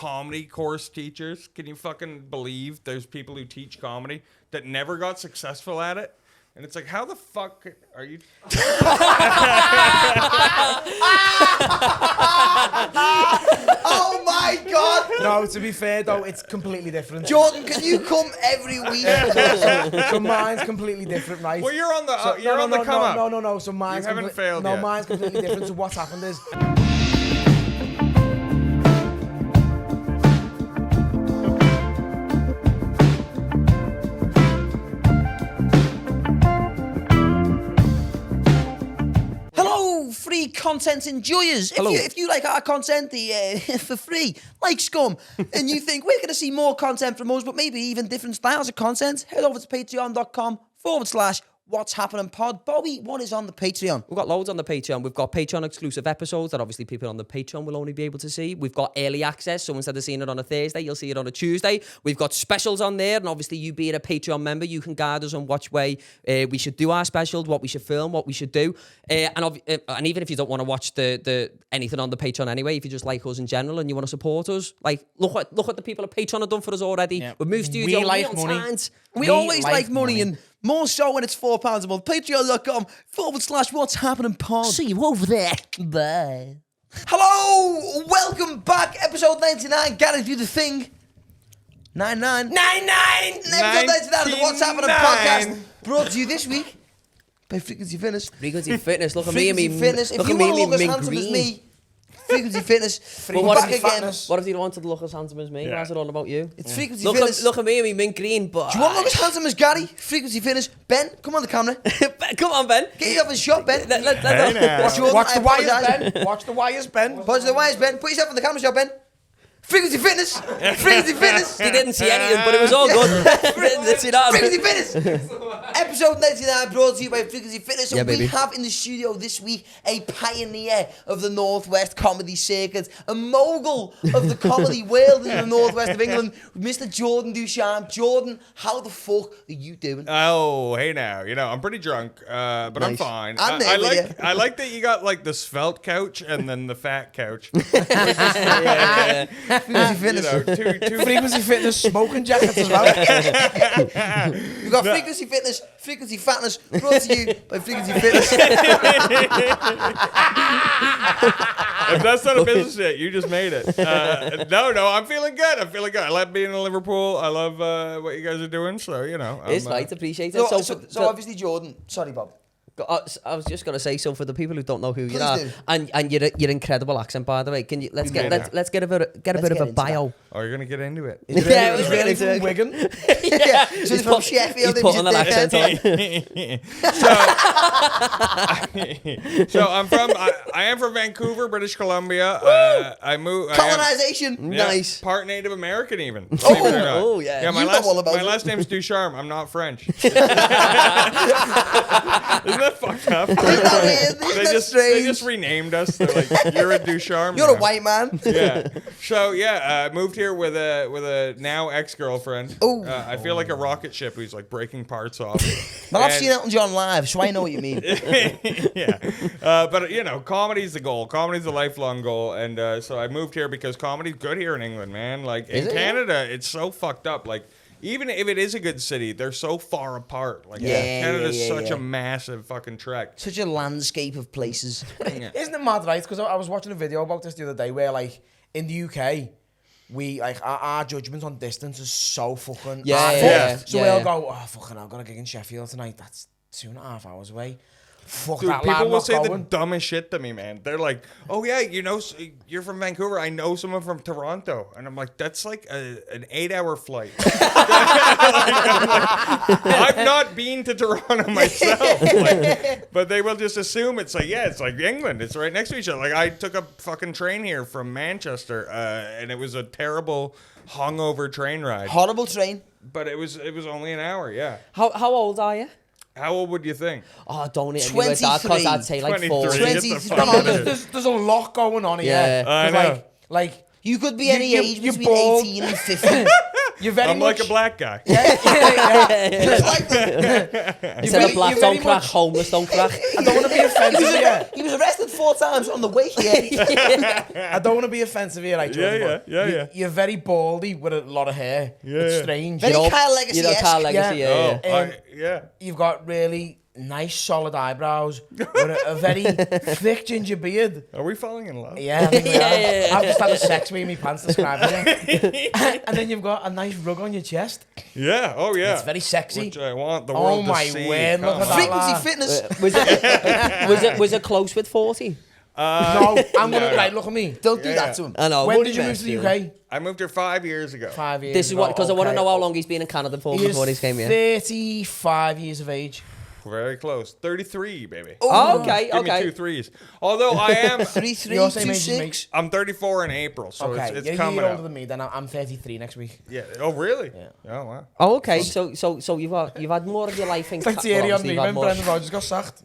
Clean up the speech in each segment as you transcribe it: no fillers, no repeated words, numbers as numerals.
comedy course teachers. Can you fucking believe there's people who teach comedy that never got successful at it? And it's like, how the fuck are you? Oh my God! No, to be fair though, it's completely different. Jordan, can you come every week? So mine's completely different, right? Well, you're on the So, you're on the come up. No. So mine's You haven't failed No, yet. mine's completely different. So what's happened is. Hello, free content enjoyers. Hello. If you like our content for free, like Scum, and you think we're going to see more content from us, but maybe even different styles of content, head over to patreon.com/What's Happening Pod. Bobby, what is on the Patreon? We've got loads on the Patreon. We've got Patreon exclusive episodes that obviously people on the Patreon will only be able to see. We've got early access, so instead of seeing it on a Thursday, you'll see it on a Tuesday. We've got specials on there, and obviously you being a Patreon member, you can guide us on which way we should do our specials, what we should film, what we should do. And even if you don't want to watch the anything on the Patreon anyway, if you just like us in general and you want to support us, like look what the people at Patreon have done for us already. Yeah. We've moved studio, We like on money. time. We always like money, and more so when it's £4 a month. Patreon.com/What's Happening Pod. See you over there. Bye. Hello, welcome back. Episode 99. Gotta do the thing. 99. 99! Episode 99 of the What's Happening 99. podcast. Brought to you this week by Frequency Fitness. Frequency Fitness. Look at me and me. Frequency Fitness. If Look you at me want to and look me as mint handsome as green. me, Frequency Fitness. Well, We're what back if- again. fatness? What if you wanted to look as handsome as me? Yeah. What's it all about you? It's Frequency Look Fitness. at me and me mint green, but Do you want to look as handsome as Gary? Frequency Fitness. Ben, come on the camera. Come on, Ben. Get yourself a shot, Ben. Let Hey now. Jordan, Watch I the wires, apologise. Ben. Watch the wires, Ben. Watch the wires, Ben. Put yourself on the camera shot, Ben. Frequency Fitness. Frequency Fitness. He didn't see anything, but it was all good. Didn't see that. Frequency Fitness. Episode 99 brought to you by Frequency Fitness. Yeah, And we baby. have in the studio this week a pioneer of the Northwest comedy circuit, a mogul of the comedy world in the Northwest of England, Mr. Jordan Ducharme. Jordan, how the fuck are you doing? Oh, hey now. You know, I'm pretty drunk, but I'm Nice. fine. I'm there I with like you. I like that you got like the svelte couch and then the fat couch. Frequency Fitness. You know, two Frequency Fitness smoking jackets as well. We've got Frequency Fitness, Frequency Fatness, brought to you by Frequency Fitness. If that's not a business yet, you just made it. No, I'm feeling good. I love being in Liverpool. I love what you guys are doing. So, you know. It's I'm, right, appreciate it. So obviously Jordan, sorry Bob. I was just gonna say, so for the people who don't know who you Please are, do. and your incredible accent, by the way, can you let's get a bit of get a into bio. Oh, you're going to get into it. Yeah, He's really from Wigan. Yeah, so he's from Sheffield. He's putting an accent on. So I am from Vancouver, British Columbia. I moved. Colonization. Nice. Part Native American, even. Oh, yeah. Yeah, You know all about my it. last name's Ducharme. I'm not French. Isn't that fucked up? Isn't that weird? Isn't They that just strange? renamed us. They're like, you're a Ducharme. You're a now." white man. Yeah. So yeah, I moved here with a now ex-girlfriend. Ooh. I feel like a rocket ship who's like breaking parts off. Well, I've And- seen Elton John live, so I know what you mean. Yeah. But you know, comedy's the goal. Comedy's a lifelong goal, and so I moved here because comedy's good here in England, man. Like in it? Canada, it's so fucked up. Like even if it is a good city, they're so far apart. Like Yeah, Canada's yeah, such yeah. a massive fucking trek. Such a landscape of places. Isn't it mad, right? Because I was watching a video about this the other day where, like, in the UK, we, like, our judgment on distance is so fucking... Yeah, fucked. yeah. So Yeah, we'll yeah. go, oh, fucking hell, I've got a gig in Sheffield tonight. That's 2.5 hours away. Fuck Dude, that, lad, people I'm will not say the going. dumbest shit to me, man. They're like, "Oh yeah, you know, you're from Vancouver. I know someone from Toronto," and I'm like, "That's like an 8-hour flight." I've not been to Toronto myself, like, but they will just assume it's like, yeah, it's like England. It's right next to each other. Like I took a fucking train here from Manchester, and it was a terrible hungover train ride. Horrible train. But it was only an hour. Yeah. How old are you? How old would you think? Oh, don't hit me with that, because 23. I'd say like 23. 40. Get the 20. fuck Come out on, of here. There's a lot going on here. Yeah. I 'Cause, know. like You could be any You- age you're between bald. 18 and 50. You're very I'm much like a black guy. Just like that. Instead of black you're don't very crack, much- homeless don't crack. I don't want to be offensive here. He was arrested 4 times on the way here. I don't want to be offensive here, like Jordan, but yeah. You're very baldy with a lot of hair. It's yeah. strange. Very You know- Kyle Legacy. You know Kyle Legacy, Yeah. yeah. Yeah. You've got really nice, solid eyebrows with a very thick ginger beard. Are we falling in love? Yeah, I think we Yeah, are. yeah, yeah. I've just had a sex with my pants describing it. And then you've got a nice rug on your chest. Yeah. Oh yeah. It's very sexy. Which I want the Oh world my to see. word, look Come at on. that. Frequency fitness. Was it close with 40? No, I'm no, gonna no. right. Look at me. Don't do Yeah, that to him. I know. When wouldn't did you move mess to the you. UK? I moved here 5 years ago. 5 years. This is what, because I want to okay. know how long he's been in Canada for He before is he's came here. 35 years of age. Very close. 33, baby. Oh, okay, Give me 2 okay. threes. Although I am, 3 3 You're 2 same age as me. 6. I'm 34 in April, so Okay, it's you're a coming year older up. than me. Then I'm 33 next week. Yeah. Oh really? Yeah. Oh wow. Oh, okay. So you've had more of your life in It's like Ca- Thierry well, on obviously me you've had when more- Brendan Rodgers got sacked.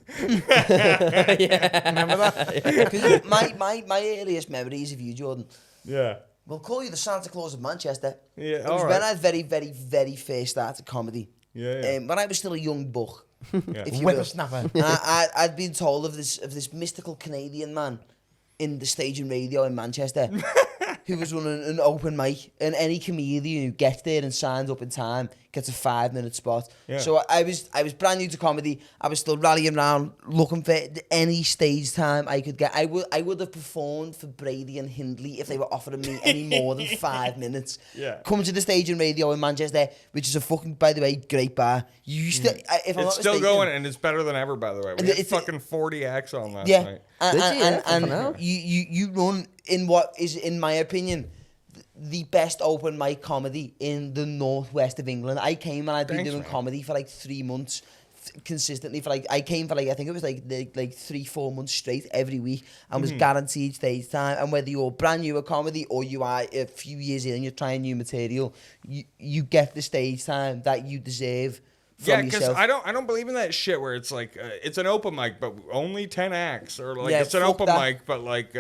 Remember that? Because my earliest memories of you, Jordan, Yeah. we'll call you the Santa Claus of Manchester. Yeah, It was all when right. I very first started comedy. Yeah. When I was still a young buck, if you will. Whippersnapper. And I'd been told of this mystical Canadian man in the staging radio in Manchester who was running an open mic, and any comedian who gets there and signs up in time gets a 5-minute spot. Yeah. So I was brand new to comedy. I was still rallying around looking for any stage time I could get. I would have performed for Brady and Hindley if they were offering me any more than 5 minutes. Yeah. Come to the staging radio in Manchester, which is a fucking, by the way, great bar. You used to, if I'm It's not still mistaken, going, and it's better than ever, by the way. We had It's- fucking 40 acts on last yeah, night. and, Did you? Yeah, and fucking hell. you run in what is, in my opinion, the best open mic comedy in the northwest of England. I came and I'd been Thanks, doing man. comedy for like 3 months consistently. For like, I came for like, I think it was like 3-4 months straight every week, and was guaranteed stage time. And whether you're brand new at comedy or you are a few years in and you're trying new material, you get the stage time that you deserve. Yeah, From because yourself. I don't believe in that shit where it's like it's an open mic but only 10 acts, or like Yeah, it's an fuck open that. mic but like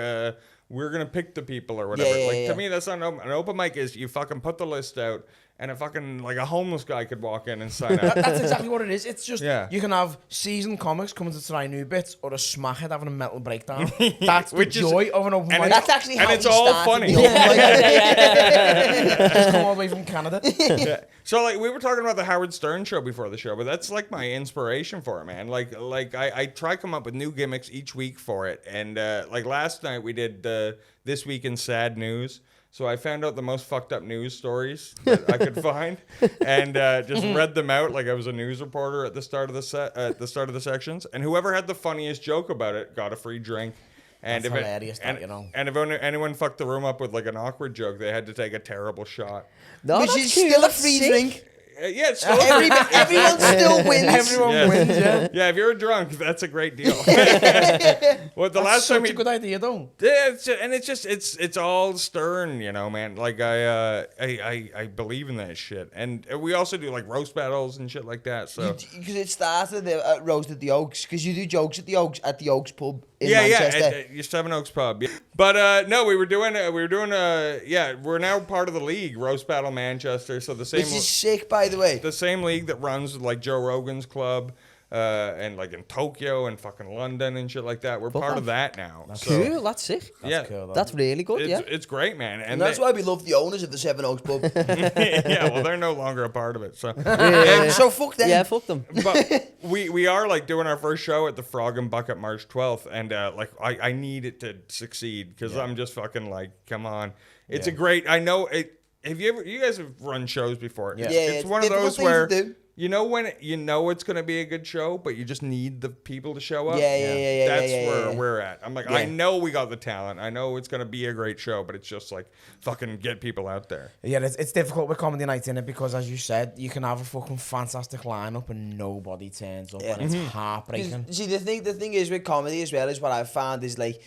we're gonna pick the people or whatever. Yeah, like yeah. to me that's not an open mic. Is you fucking put the list out and a fucking like a homeless guy could walk in and sign up. That's exactly what it is. It's just, Yeah. you can have seasoned comics coming to try new bits, or a smackhead having a mental breakdown. That's the Which is- joy of an open and mic. That's actually and how it's we all started funny. the open mic. Just come all the way from Canada. Yeah. So like we were talking about the Howard Stern show before the show, but that's like my inspiration for it, man. Like I try to come up with new gimmicks each week for it, and like last night we did This Week in Sad News. So I found out the most fucked up news stories that I could find, and just read them out like I was a news reporter at the start of the sections. And whoever had the funniest joke about it got a free drink. And That's if hilarious, that, you know. And if anyone fucked the room up with like an awkward joke, they had to take a terrible shot. No, Which that's is cool, still a that's free sick. drink. Yeah, it's still Everyone still wins. Everyone Yeah. wins, yeah. Yeah, if you're drunk, that's a great deal. Well, the That's last such time a good idea, though. yeah, it's all Stern, you know, man. Like I believe in that shit, and we also do like roast battles and shit like that. So Because it started at Roast at the Oaks, because you do jokes at the Oaks pub in yeah, Manchester. at your Seven Oaks pub. Yeah. But no, we're now part of the league, Roast Battle Manchester. So the same Which is sick, by the way. the same league that runs like Joe Rogan's club. And like in Tokyo and fucking London and shit like that. We're part of that now. So, Cool, that's sick. yeah, cool, though. That's really good, it's, yeah. it's great, man. And that's why we love the owners of the Seven Oaks pub. yeah, well, they're no longer a part of it. So, So fuck them. Yeah, fuck them. but we are like doing our first show at the Frog and Bucket March 12th, and like I need it to succeed because I'm just fucking like, come on, it's a great. I know it. Have you guys have run shows before? Yeah. Yeah, It's one of difficult those thing where to do. you know when you know it's gonna be a good show, but you just need the people to show up. Yeah. That's yeah, where yeah. we're at. I'm like, Yeah. I know we got the talent. I know it's gonna be a great show, but it's just like fucking get people out there. Yeah, it's difficult with comedy nights in it because, as you said, you can have a fucking fantastic lineup and nobody turns up, and it's heartbreaking. See, the thing is with comedy as well is what I've found is like,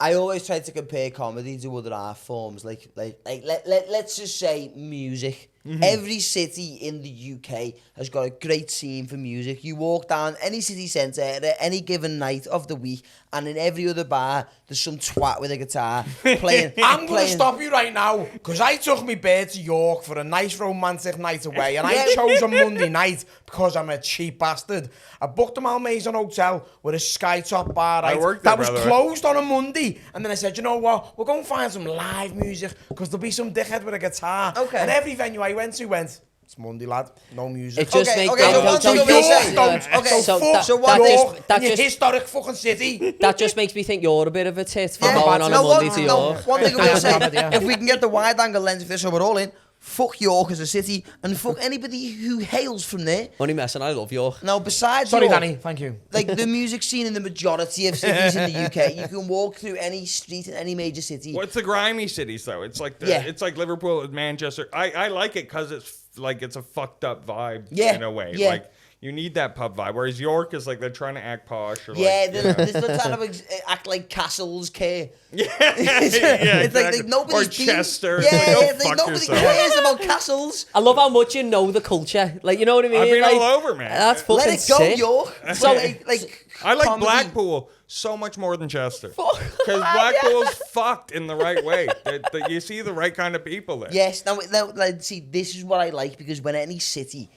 I always try to compare comedy to other art forms. Let's just say music. Every city in the UK has got a great scene for music. You walk down any city centre at any given night of the week, and in every other bar, there's some twat with a guitar playing. I'm going to stop you right now, because I took my bird to York for a nice romantic night away, and I chose a Monday night because I'm a cheap bastard. I booked a Malmaison hotel with a skytop bar, right? worked there, that was by the way. closed on a Monday. And then I said, you know what? We'll go and find some live music, because there'll be some dickhead with a guitar. Okay. And every venue I went to went, it's Monday, lad. No music. It just Okay, makes okay, no, so no, you're York saying- don't. Okay, So so fuck so what York that and your just- historic fucking city. that just makes me think you're a bit of a tit for Yeah. going on a No, Monday to no, York. one thing I'm gonna say, Yeah. if we can get the wide angle lens of this, so we're all in. Fuck York as a city, and fuck anybody who hails from there. Only messing, I love York. Now, besides Sorry, York, Danny. Thank you. like the music scene in the majority of cities in the UK, you can walk through any street in any major city. Well, it's the grimy cities though. It's like Yeah. it's like Liverpool and Manchester. I like it because it's a fucked up vibe Yeah, in a way. yeah. Like you need that pub vibe. Whereas York is like they're trying to act posh or Yeah, like, you know. they're trying to act like castles care. yeah, It's exactly. like nobody's or Chester. Yeah, It's like, go it's like fuck nobody yourself. cares about castles. I love how much you know the culture. Like, you know what I mean? I've been like, all over, man. That's fucking Let it go, sick. York. So- like I like comedy. Blackpool so much more than Chester. Because Blackpool's fucked in the right way. You see the right kind of people there. Yes, now, like, see, this is what I like, because when any city,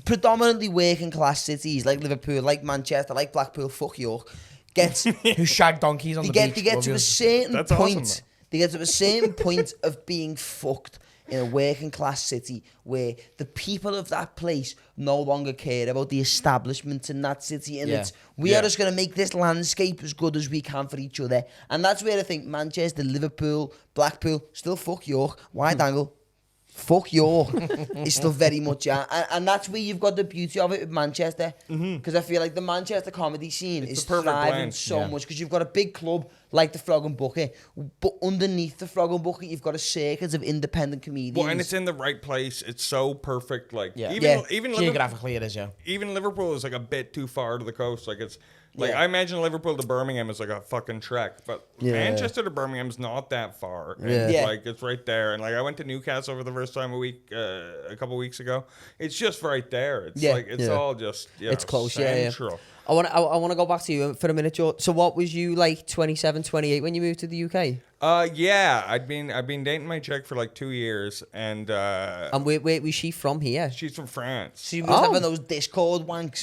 predominantly working class cities like Liverpool, like Manchester, like Blackpool, fuck York, gets Who shag donkeys on they the get beach. they get Love to you. a certain That's point. awesome, They get to a certain point of being fucked in a working class city where the people of that place no longer care about the establishment in that city, and Yeah. it's we are just going to make this landscape as good as we can for each other. And that's where I think Manchester, Liverpool, Blackpool, still fuck York, wide angle, fuck York is still very much and that's where you've got the beauty of it with Manchester, because I feel like the Manchester comedy scene is the perfect thriving blend. so Yeah. much, because you've got a big club like the Frog and Bucket, but underneath the Frog and Bucket you've got a circuit of independent comedians. Well, and it's in the right place. It's so perfect. Like Yeah. Yeah. even Liverpool, Geographically, it is, yeah. even Liverpool is like a bit too far to the coast. Like it's like Yeah. I imagine Liverpool to Birmingham is like a fucking trek, but Yeah. Manchester to Birmingham's not that far. And Yeah. it's Yeah. like it's right there. And like I went to Newcastle for the first time a couple weeks ago. It's just right there. It's Yeah. like it's Yeah. all just It's close, yeah, yeah. central. I want to go back to you for a minute, Joe. So what was you like 27, 28 when you moved to the UK? Yeah, I've been dating my chick for like 2 years, and And where was she from here? she's from France. She was Oh. having those Discord wanks.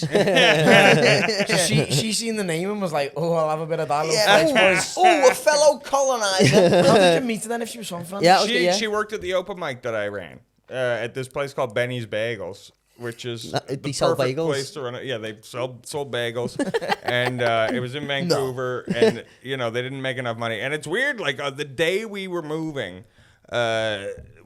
So she seen the name and was like, oh, I'll have a bit of that little Yeah. French voice. Oh, a fellow colonizer. How did you meet her then if she was from France? Yeah, okay, She yeah. she worked at the open mic that I ran at this place called Benny's Bagels, which is They the sell perfect bagels? place to run it. Yeah, they sold bagels, and it was in Vancouver, and you know they didn't make enough money. And it's weird, like the day we were moving,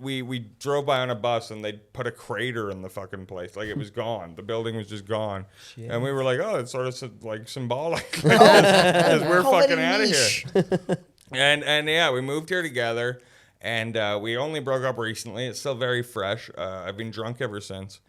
we drove by on a bus and they put a crater in the fucking place, like it was gone. The building was just gone, and we were like, oh, it's sort of like symbolic, because we're How fucking very out of niche. here. And yeah, we moved here together, and we only broke up recently. It's still very fresh. I've been drunk ever since.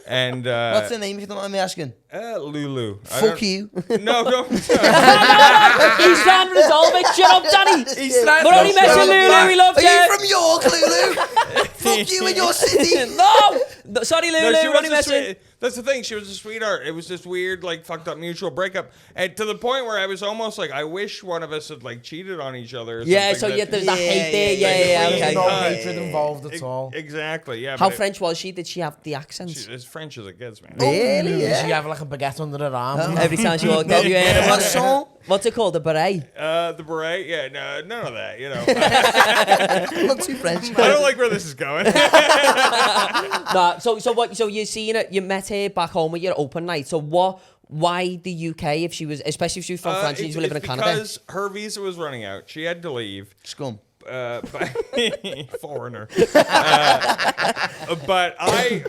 And What's the name, if you don't mind me asking? Lulu. Fuck you. No, no. He's trying to resolve it. Shut up, Danny. He's trying We're only to- messing, Lulu. We love Are you. you from York, Lulu? Fuck you and your city. No, sorry, Lulu. No, she We're only was messing. that's the thing. She was a sweetheart. It was this weird, like, fucked up mutual breakup, and to the point where I was almost like, I wish one of us had like cheated on each other. Or Yeah, something so yeah, there's that Yeah, hate there. yeah, Yeah, yeah, yeah. okay. No Uh, hatred involved at all. Exactly. Yeah. How but French was she? Did she have the accent? She's as French as it gets, man. Really? Did Yeah. she have like a baguette under her arm? Every time she walked out, you heard it. Croissant. What's it called? The beret? The beret. Yeah. No, none of that. You know. Not too French. I don't like where this is going. No. So what? So you seen it? You met her back home at your open night. So what? Why the UK? If she was, especially if she was from France, she was living in Canada. Because her visa was running out. She had to leave. Scum. But foreigner. But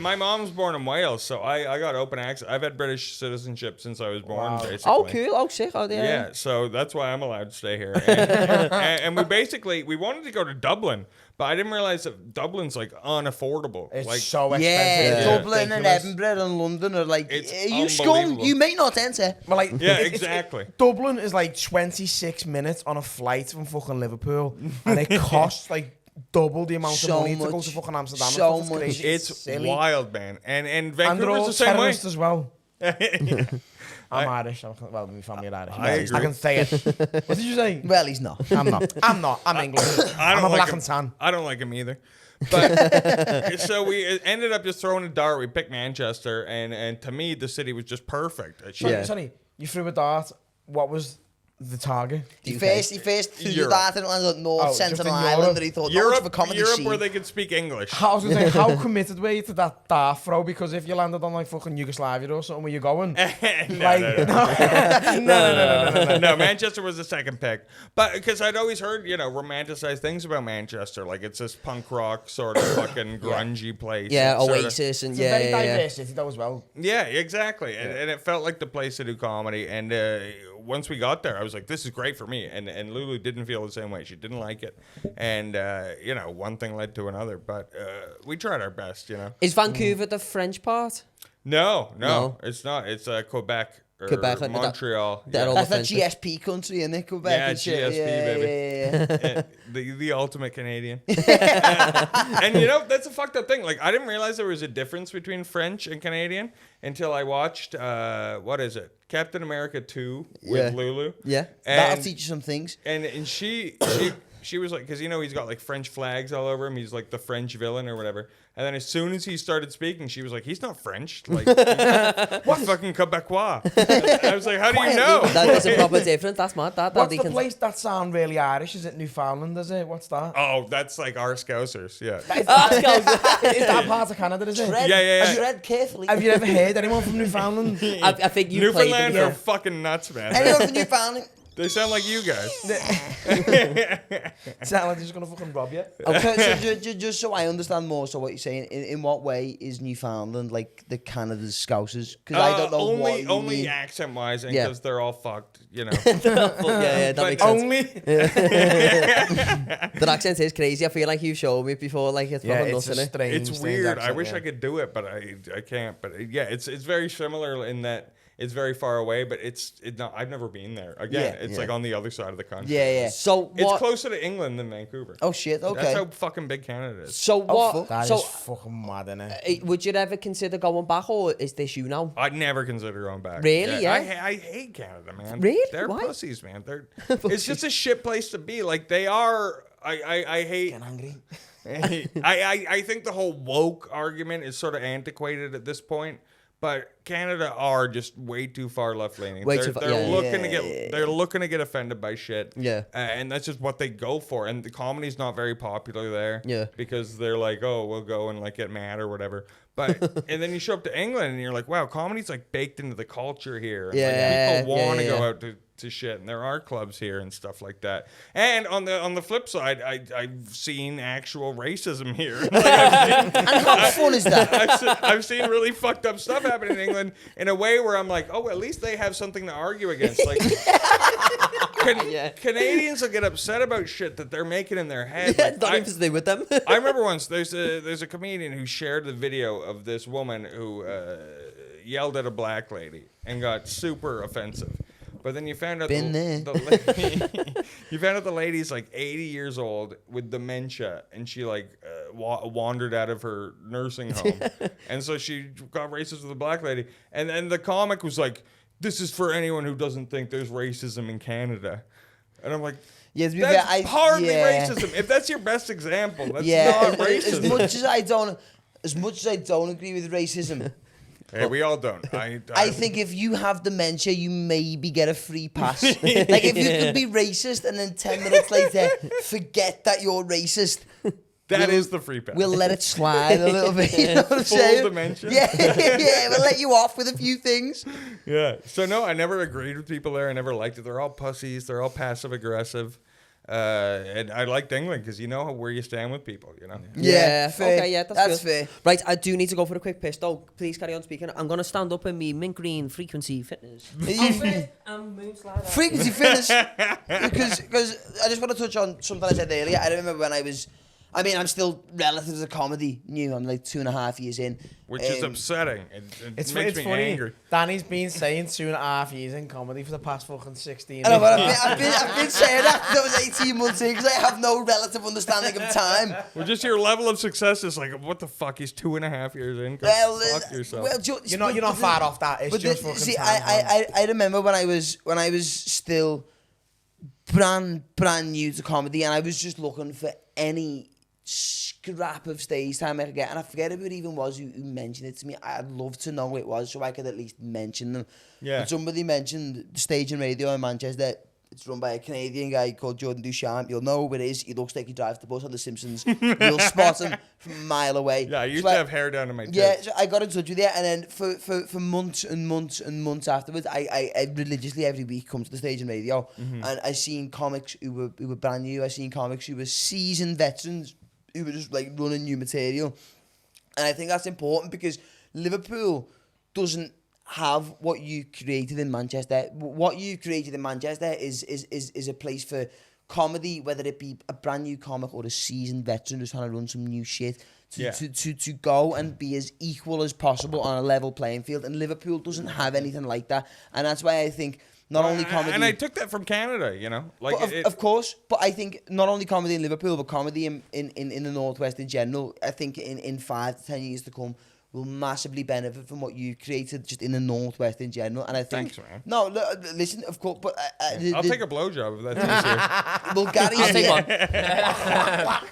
my mom's born in Wales, so I got open access. I've had British citizenship since I was born, basically. Oh, cool. Oh, sick. Oh, yeah. Yeah, so that's why I'm allowed to stay here. And we wanted to go to Dublin, but I didn't realize that Dublin's like unaffordable. It's like, so expensive. Yeah, Yeah. Dublin and Ridiculous. Edinburgh and London are like, It's you scum, unbelievable. you may not enter. Well, like, Yeah, it's- exactly. Dublin is like 26 minutes on a flight from fucking Liverpool, and it costs like double the amount So of money to go much. to fucking Amsterdam. and So stuff. much. Crazy. It's silly. wild, man. And And they're Vancouver's all the same way. terrorists as well. Yeah. I'm Irish. Well, my family are Irish. I agree. I can say it. What did you say? Well, he's not. I'm not. I'm English. I don't I'm a like black him. and tan. I don't like him either. But so we ended up just throwing a dart. We picked Manchester, and to me, the city was just perfect. Sorry, you threw a dart. What was the target? He first threw the Europe. dart and it landed at North Oh, just Sentinel in Island, Europe. and he thought, no, it's for comedy Europe scene. where they could speak English. I was gonna say, how committed were you to that dart throw? Because if you landed on like fucking Yugoslavia or something, where you going? No, no, Manchester was the second pick. But because I'd always heard, romanticized things about Manchester. Like it's this punk rock sort of fucking grungy place. Yeah, It's sorta- Oasis and It's a very yeah. diverse city though as well. Yeah, exactly. And it felt like the place to do comedy. And once we got there, I was like, this is great for me. And Lulu didn't feel the same way. She didn't like it. And, one thing led to another. But we tried our best, Is Vancouver the French part? No, it's not. It's Quebec. Or Quebec, like Montreal. that all That's the that French. GSP country, isn't it? Quebec Yeah, and shit. GSP, baby. Yeah. The ultimate Canadian. And that's a fucked up thing. Like I didn't realize there was a difference between French and Canadian until I watched what is it? Captain America 2 with Yeah. Lulu. Yeah. That'll And, teach you some things. and she was like, because he's got like French flags all over him. He's like the French villain or whatever. And then as soon as he started speaking, she was like, he's not French. Like, what fucking Quebecois? I was like, how do you know? That's a proper difference. That's mad. What's the place that sound really Irish? Is it Newfoundland? Is it? What's that? Oh, that's like our Scousers. Yeah. Is that part of Canada? Is it? Tread, Yeah. tread carefully. Have you ever heard anyone from Newfoundland? I think you played Newfoundland them. are fucking nuts, man. Anyone from Newfoundland? They sound like you guys. Sound like they're just gonna fucking rob you. Okay, so just so I understand more, so what you're saying, in what way is Newfoundland like the Canada's Scousers? Because I don't know what you only mean. accent wise, and Yeah. because they're all fucked, Yeah, that But makes sense. Only. That accent is crazy. I feel like you've showed me before. Like it's Yeah, fucking it's nuts, a innit? strange. it's strange weird. I accent, wish yeah. I could do it, but I can't. But yeah, it's very similar in that it's very far away, but I've never been there. Again, Yeah, it's yeah. like on the other side of the country. Yeah. So It's what? closer to England than Vancouver. Oh shit. Okay. That's how fucking big Canada is. So Oh, what? fuck. That so is fucking mad, innit? would you ever consider going back, or is this you now? I'd never consider going back. Really? Yeah? I hate Canada, man. Really? They're Why? pussies, man. It's just a shit place to be. Like they are. I hate. Getting angry. I think the whole woke argument is sort of antiquated at this point. But Canada are just way too far left leaning. Way They're, too far- they're yeah. looking to Yeah, get they're looking to get offended by shit. Yeah. And that's just what they go for. And the comedy's not very popular there. Yeah. Because they're like, oh, we'll go and like get mad or whatever. But and then you show up to England and you're like, wow, comedy's like baked into the culture here. And, Yeah, like, people want to yeah, go yeah. out to shit, and there are clubs here and stuff like that. And on the flip side, I've seen actual racism here. Like, And how fun is that? I've seen really fucked up stuff happen in England in a way where I'm like, oh, at least they have something to argue against. Like, Canadians will get upset about shit that they're making in their head. Yeah, Like, it's not even to do with them. I remember once there's a comedian who shared the video of this woman who yelled at a black lady and got super offensive. But then you found out you found out the lady's like 80 years old with dementia, and she like wandered out of her nursing home, and so she got racist with the black lady. And then the comic was like, "This is for anyone who doesn't think there's racism in Canada," and I'm like. Yeah, to be That's fair, hardly yeah. racism. If that's your best example, that's Yeah, not as racism. much as I don't agree with racism, Hey, we all don't. I think if you have dementia, you maybe get a free pass. Like if you could be racist and then 10 minutes later forget that you're racist, that is the free pass. we'll let it slide a little bit. You know what I'm Full saying? dementia. Yeah, we'll let you off with a few things. Yeah. So no, I never agreed with people there. I never liked it. They're all pussies. They're all passive aggressive. And I liked England because you know where you stand with people. You know. Yeah, fair. Okay, yeah, that's good. fair. Right, I do need to go for a quick piss though. Please carry on speaking. I'm gonna stand up in me mint green frequency fitness. I'm moonslider. Frequency fitness, because I just want to touch on something I said earlier. I remember when I was I mean, I'm still relative to comedy new. I'm like 2.5 years in. Which is upsetting. It makes me funny. angry. Danny's been saying 2.5 years in comedy for the past fucking 16 I know, but years. I've been saying that for those 18 months in because I have no relative understanding of time. Well, just your level of success is like, what the fuck? He's 2.5 years in. Go fuck yourself. You're not far off that. It's just fucking see, time. I remember when I was still brand new to comedy, and I was just looking for any scrap of stage time I could get, and I forget who it even was who mentioned it to me. I'd love to know who it was so I could at least mention them. Yeah. And somebody mentioned the Stage and Radio in Manchester. It's run by a Canadian guy called Jordan Ducharme. You'll know who it is. He looks like he drives the bus on The Simpsons. You'll spot him from a mile away. Yeah, I used to have hair down to my tits. Yeah, so I got in touch with you, and then for months and months and months afterwards, I religiously every week come to the Stage and Radio, and I seen comics who were brand new. I seen comics who were seasoned veterans who were just like running new material, and I think that's important because Liverpool doesn't have what you created in Manchester. What you created in Manchester is a place for comedy, whether it be a brand new comic or a seasoned veteran who's trying to run some new shit, to go and be as equal as possible on a level playing field. And Liverpool doesn't have anything like that. And that's why I think not only comedy... And I took that from Canada, you know? Like of course, but I think not only comedy in Liverpool, but comedy in the Northwest in general, I think in 5 to 10 years to come, will massively benefit from what you created just in the Northwest in general. And I think... Thanks, man. No, listen, of course, but... I'll take a blowjob if that's easier. Well, Gary's I'll take one.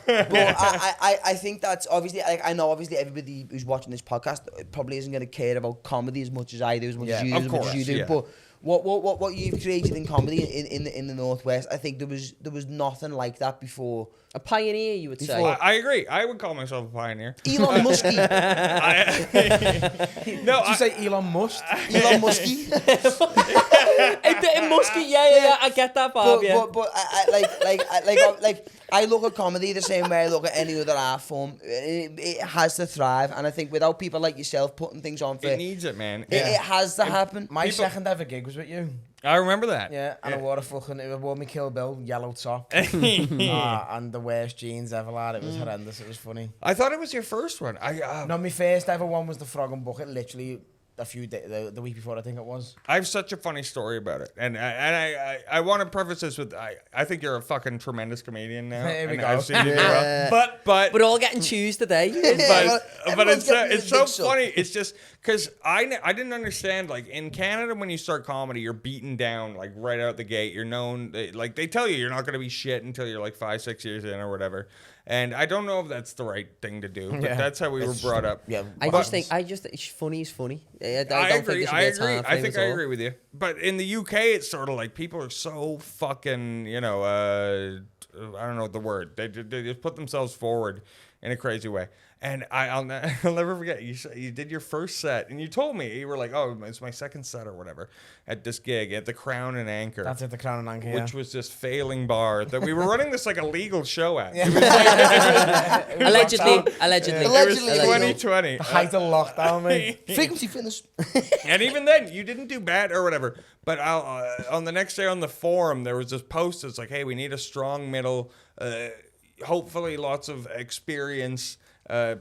But I think that's obviously... I know obviously everybody who's watching this podcast probably isn't going to care about comedy as much as I do, as much as you do, as much as you do. Yeah. But what you've created in comedy in the Northwest, I think there was nothing like that before. A pioneer, you would say. I agree. I would call myself a pioneer. Elon Muskie. Did you say Elon Musk? Elon Muskie. Muskie, yeah, I get that, Bob. But I look at comedy the same way I look at any other art form. It has to thrive, and I think without people like yourself putting things on for It needs it, man. it has to happen. My second ever gig was with you. I remember that. Yeah, and I wore it wore me Kill Bill yellow top. And the worst jeans ever, lad. It was horrendous. It was funny. I thought it was your first one. No, my first ever one was the Frog and Bucket, literally a few days, the week before, I think it was. I have such a funny story about it, and I want to preface this with I think you're a fucking tremendous comedian now. Here we and go. I've seen you do well. But We're all getting chews today. but Everyone's getting it's so big stuff. funny. It's just because I didn't understand, like, in Canada when you start comedy, you're beaten down like right out the gate. You're known, like they tell you you're not gonna be shit until you're like 5-6 years in or whatever. And I don't know if that's the right thing to do, but that's how we were brought up. Yeah, I just think funny is funny. I don't agree. think I there should be a agree. time I frame think at I all. agree with you. But in the UK, it's sort of like people are so fucking, I don't know the word. They just put themselves forward in a crazy way. And I'll never forget. You did your first set, and you told me, you were like, "Oh, it's my second set or whatever," at this gig at the Crown and Anchor. That's at the Crown and Anchor, which was this failing bar that we were running this like a legal show at. Yeah. It was like, Allegedly. it was 2020. The height of lockdown, mate. frequency fitness. And even then, you didn't do bad or whatever. But on the next day on the forum, there was this post that's like, "Hey, we need a strong middle. Hopefully, lots of experience.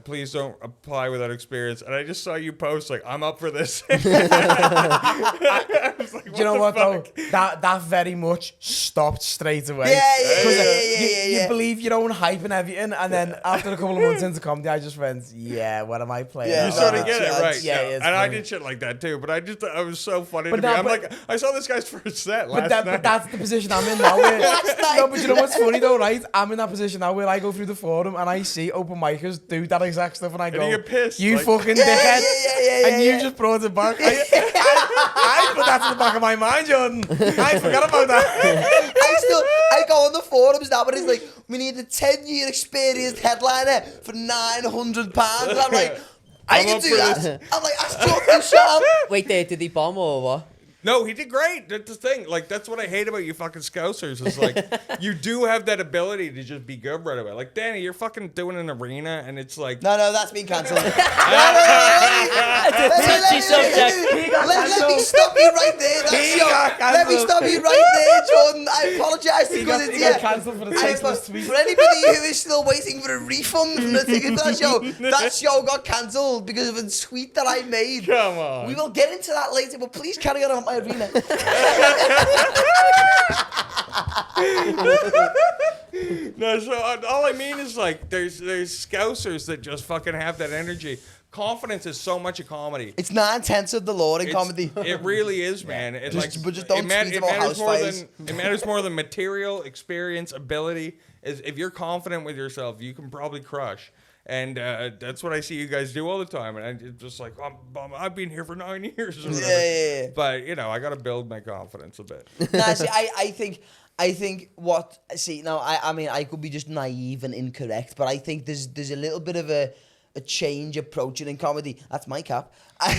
Please don't apply without experience." And I just saw you post like, "I'm up for this." I was like, Do you know what though? That very much stopped straight away. Yeah. You believe your own hype and everything, and then after a couple of months into comedy, I just went, "Yeah, what am I playing?" Yeah, You sort of that's- get it right. yeah, Yeah, it's and I funny. did shit like that too. But I just thought it was so funny But to me. no, I'm but- like, I saw this guy's first set But, last night. but that's the position I'm in now. Where, night. no, but you know what's funny though, right? I'm in that position now where I go through the forum and I see open micers do that exact stuff, and I go, you get pissed, "You like- fucking Yeah, dickhead!" And you yeah. just brought it back. I put that to the back of my mind, Jordan. I forgot about that. I go on the forums now, but it's like, we need a 10-year experienced headliner for £900. And I'm like, I I'm can up do for that. this. I'm like, that's Jordan Sharp. Wait there, did he bomb or what? No, he did great. That's the thing. Like, that's what I hate about you fucking Scousers. Is like, you do have that ability to just be good right away. Like, Danny, you're fucking doing an arena, and it's like... No, that's been cancelled. Touchy subject. Let me stop you right there. Let me stop you right there, Jordan. I apologise because it's got cancelled for the tasteless tweet. For anybody who is still waiting for a refund from the ticket to that show got cancelled because of a tweet that I made. Come on. We will get into that later, but please carry on about my arena. No, so all I mean is like there's Scousers that just fucking have that energy. Confidence is so much a comedy. It's 9/10 of the law in comedy. It really is, man. It, But just don't tweet about house fires. It matters more than material, experience, ability. If you're confident with yourself, you can probably crush. And that's what I see you guys do all the time. And I'm just like, I've been here for 9 years. Or whatever. Yeah. But, you know, I got to build my confidence a bit. Nah, see, I think I mean, I could be just naive and incorrect, but I think there's a little bit of a change approaching in comedy. That's my cap. I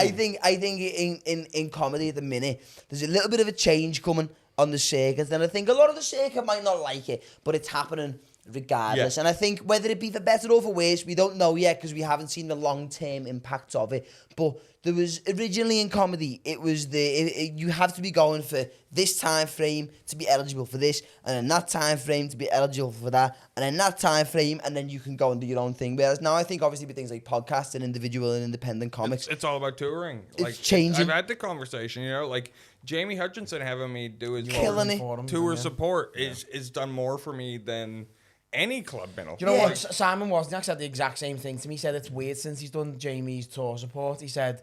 think in comedy at the minute, there's a little bit of a change coming on the circuit, and I think a lot of the circuit might not like it, but it's happening regardless. Yeah. And I think whether it be for better or for worse, we don't know yet because we haven't seen the long-term impacts of it. But there was originally in comedy, it was you have to be going for this time frame to be eligible for this, and in that time frame to be eligible for that, and in that time frame, and then you can go and do your own thing. Whereas now I think obviously with things like podcasts and individual and independent comics, It's all about touring. It's changing. I've had the conversation, you know, like Jamie Hutchinson having me do his Killing it. tour support is done more for me than any club middle. Do you know what? Simon Wozniak said the exact same thing to me. He said it's weird since he's done Jamie's tour support. He said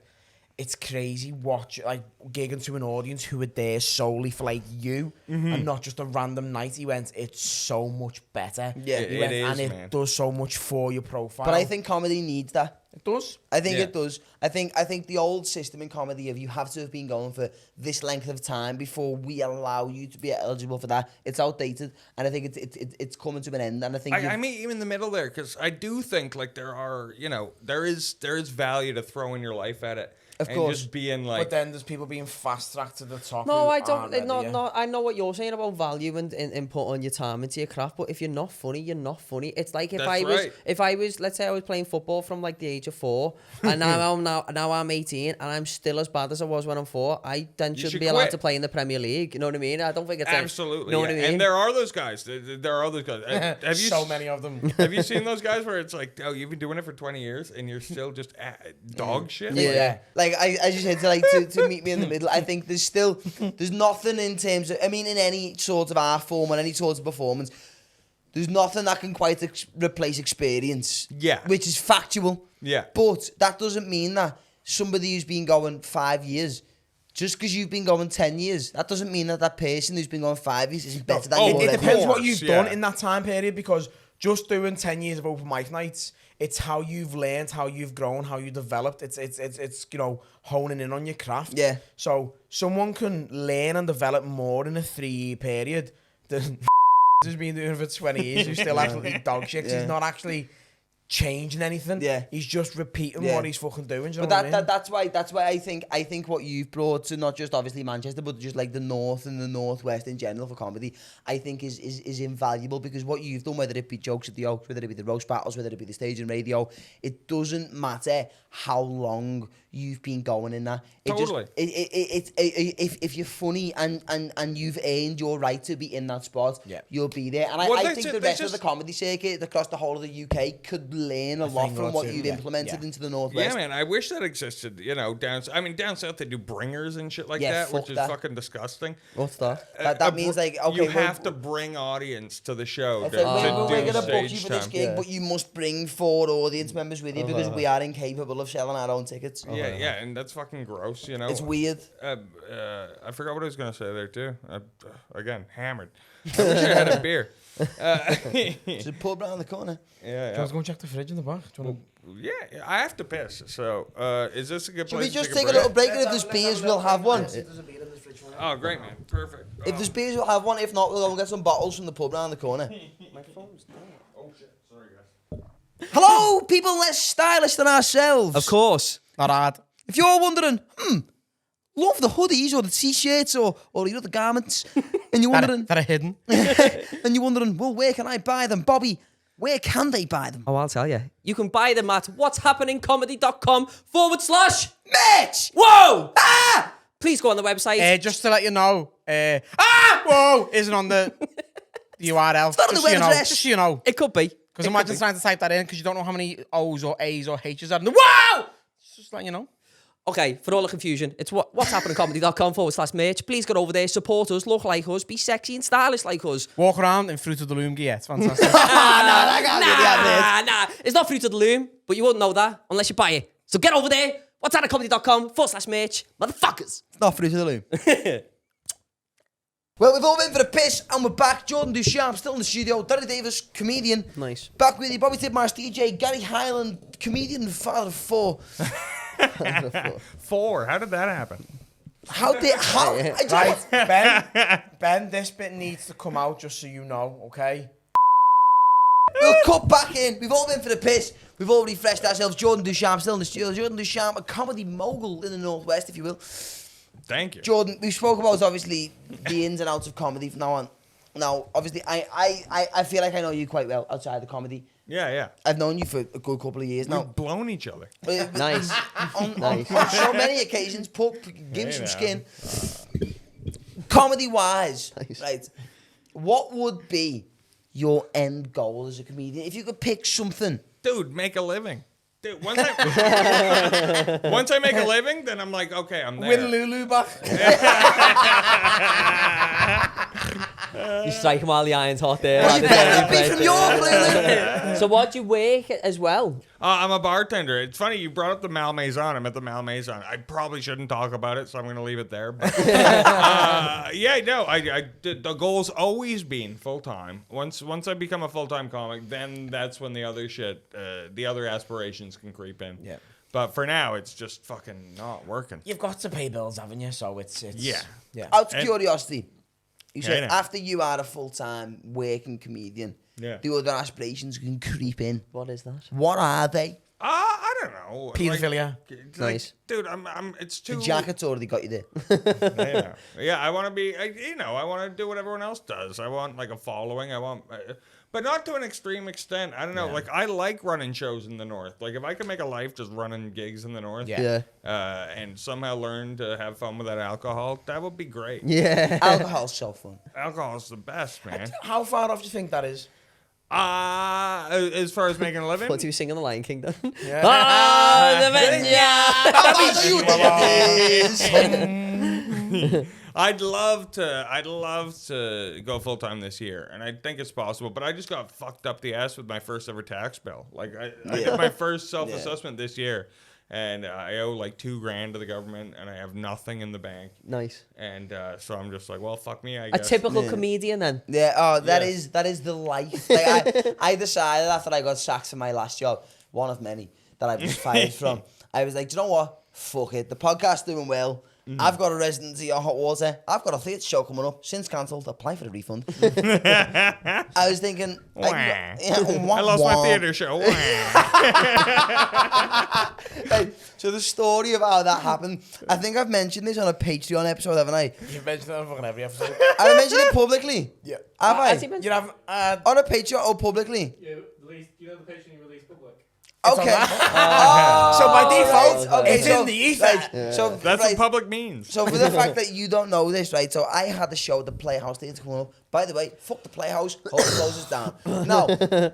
it's crazy gigging to an audience who are there solely for like you and not just a random night. He went, it's so much better. Yeah. It Went, is, and it man. does so much for your profile. but I think comedy needs that. it does. I think Yeah. it does. I think the old system in comedy of you have to have been going for this length of time before we allow you to be eligible for that. It's outdated, and I think it's coming to an end. And I think I mean, even in the middle there, because I do think like there is value to throwing your life at it. Of and course. just being like, But then there's people being fast tracked to the top. No, who I aren't don't. ready Not, yet. not. I know what you're saying about value and putting your time into your craft. But if you're not funny, you're not funny. It's like if I was, let's say I was playing football from like the age of 4, and now I'm 18, and I'm still as bad as I was when I'm 4. I then shouldn't should be allowed quit. to play in the Premier League. You know what I mean? I don't think it's absolutely. You know what I yeah. mean? And there are those guys. There are those guys. Have you so many of them. Have you seen those guys where it's like, oh, you've been doing it for 20 years and you're still just dog shit? Yeah. Like I just said to meet me in the middle. I think there's nothing in terms of, I mean, in any sort of art form or any sort of performance, there's nothing that can quite replace experience. Yeah. Which is factual. Yeah. But that doesn't mean that somebody who's been going 5 years, just because you've been going 10 years, that doesn't mean that person who's been going 5 years is better than you. It depends what course, you've yeah. done in that time period, because just doing 10 years of open mic nights, it's how you've learned, how you've grown, how you developed. It's honing in on your craft. Yeah. So someone can learn and develop more in a 3-year period than who's been doing it for 20 years, who's still absolutely dog shit. 'Cause Yeah. he's not actually changing anything. Yeah. He's just repeating Yeah. what he's fucking doing. Do you But know what I mean? that's why I think what you've brought to not just obviously Manchester, but just like the North and the Northwest in general for comedy, I think is invaluable, because what you've done, whether it be Jokes at the Oaks, whether it be the roast battles, whether it be the stage and radio, it doesn't matter how long you've been going in that. Totally. If you're funny and you've earned your right to be in that spot, Yeah. you'll be there. And Well, I that's think it, the they rest of just- the comedy circuit across the whole of the UK could learn a lot thing from or what two, you've yeah. implemented Yeah. into the Northwest. Yeah, man. I wish that existed. You know, down south they do bringers and shit like Yeah, that, fuck which is that. fucking disgusting. What's that? That means like, okay, you well, have to bring audience to the show. It's To, like, to we're do going to book you stage for this time. gig, Yeah. but you must bring 4 audience members with you because we are incapable of selling our own tickets. Yeah, and that's fucking gross. You know, It's weird. I forgot what I was gonna say there too. Again, hammered. I wish I had a beer. There's a pub around the corner. Yeah, Let's go and check the fridge in the back. Do you wanna... yeah. I have to piss. So, is this a good Should place? we just to take a little break, and if there's beers, we'll have one. Oh, great, man. Perfect. If there's beers, we'll have one. If not, we'll go and get some bottles from the pub around the corner. Oh shit. Sorry, guys. Hello, people less stylish than ourselves. Of course. Not hard. If you're wondering, love the hoodies or the t-shirts or the other garments, and you're wondering, That are hidden. and you're wondering, well, where can I buy them, Bobby? Where can they buy them? Oh, I'll tell you. You can buy them at whatshappeninccomedy.com/merch. Whoa! Please go on the website. Just to let you know, whoa, isn't on the URL. It's not on the Just so you know. address. Just so you know. It could be. Because imagine trying to type that in because you don't know how many O's or A's or H's are in the wow! Just letting you know. Okay, for all the confusion, it's whatshappeninccomedy.com/merch. Please get over there, support us, look like us, be sexy and stylish like us. Walk around in Fruit of the Loom gear. It's fantastic. Nah. It's not Fruit of the Loom, but you wouldn't know that unless you buy it. So get over there, whatshappeninccomedy.com/merch. Motherfuckers. It's not Fruit of the Loom. Well, we've all been for the piss, and we're back. Jordan Ducharme still in the studio. Danny Davis, comedian. Nice. Back with you. Bobby Tidmarsh, DJ. Gary Highland, comedian, father of 4. 4. How did that happen? Right, Ben, this bit needs to come out just so you know, okay? We'll cut back in. We've all been for the piss. We've all refreshed ourselves. Jordan Ducharme still in the studio. Jordan Ducharme, a comedy mogul in the Northwest, if you will. Thank you. Jordan, we spoke about obviously the ins and outs of comedy from now on. Now, obviously, I feel like I know you quite well outside the comedy. Yeah. I've known you for a good couple of years now. We've blown each other. Nice. On so many occasions, give me some skin. Comedy-wise, right, what would be your end goal as a comedian? If you could pick something. Dude, make a living. Dude, once I make a living, then I'm like, okay, I'm there. Win Lulu back. You strike him while the iron's hot there. Well, you better not be from York, Lulu. So what do you work as well? I'm a bartender. It's funny, you brought up the Malmaison. I'm at the Malmaison. I probably shouldn't talk about it, so I'm going to leave it there. But, the goal's always been full-time. Once I become a full-time comic, then that's when the other shit, the other aspirations can creep in. Yeah. But for now, it's just fucking not working. You've got to pay bills, haven't you? So it's Yeah. Out of curiosity, you said Yeah. after you are a full-time working comedian, Yeah. the other aspirations can creep in. What is that? What are they? I don't know. Pedophilia. Like, Nice. dude, it's too... The jacket's already got you there. Yeah, I want to be, I want to do what everyone else does. I want, like, a following. I want... but not to an extreme extent. I don't know. Yeah. Like, I like running shows in the North. Like, if I could make a life just running gigs in the North, and somehow learn to have fun without alcohol, that would be great. Yeah. Alcohol's so fun. Alcohol's the best, man. How far off do you think that is? As far as making a living? What do you sing in the Lion King then? Yeah. I'd love to go full time this year, and I think it's possible. But I just got fucked up the ass with my first ever tax bill. Like I did my first self assessment this year, and I owe like $2,000 to the government, and I have nothing in the bank. Nice. And so I'm just like, well, fuck me, I A guess. typical comedian then. Yeah. Oh, that is the life. Like I decided after I got sacked from my last job, one of many that I was fired from. I was like, do you know what? Fuck it. The podcast's doing well. Mm-hmm. I've got a residency on Hot Water. I've got a theatre show coming up. Since cancelled. Apply for the refund. I was thinking... I lost my theatre show. So the story of how that happened, I think I've mentioned this on a Patreon episode, haven't I? You've mentioned it on fucking every episode. I mentioned it publicly. Yeah. Have I? You have... on a Patreon or publicly? Yeah, you know the Patreon you release public? Okay. So by default, right. Okay, it's in the ether. Right. Yeah. So that's what public means. So for the fact that you don't know this, right? So I had the show, the Playhouse Theatre coming up. By the way, fuck the Playhouse. Hope it closes down. No, there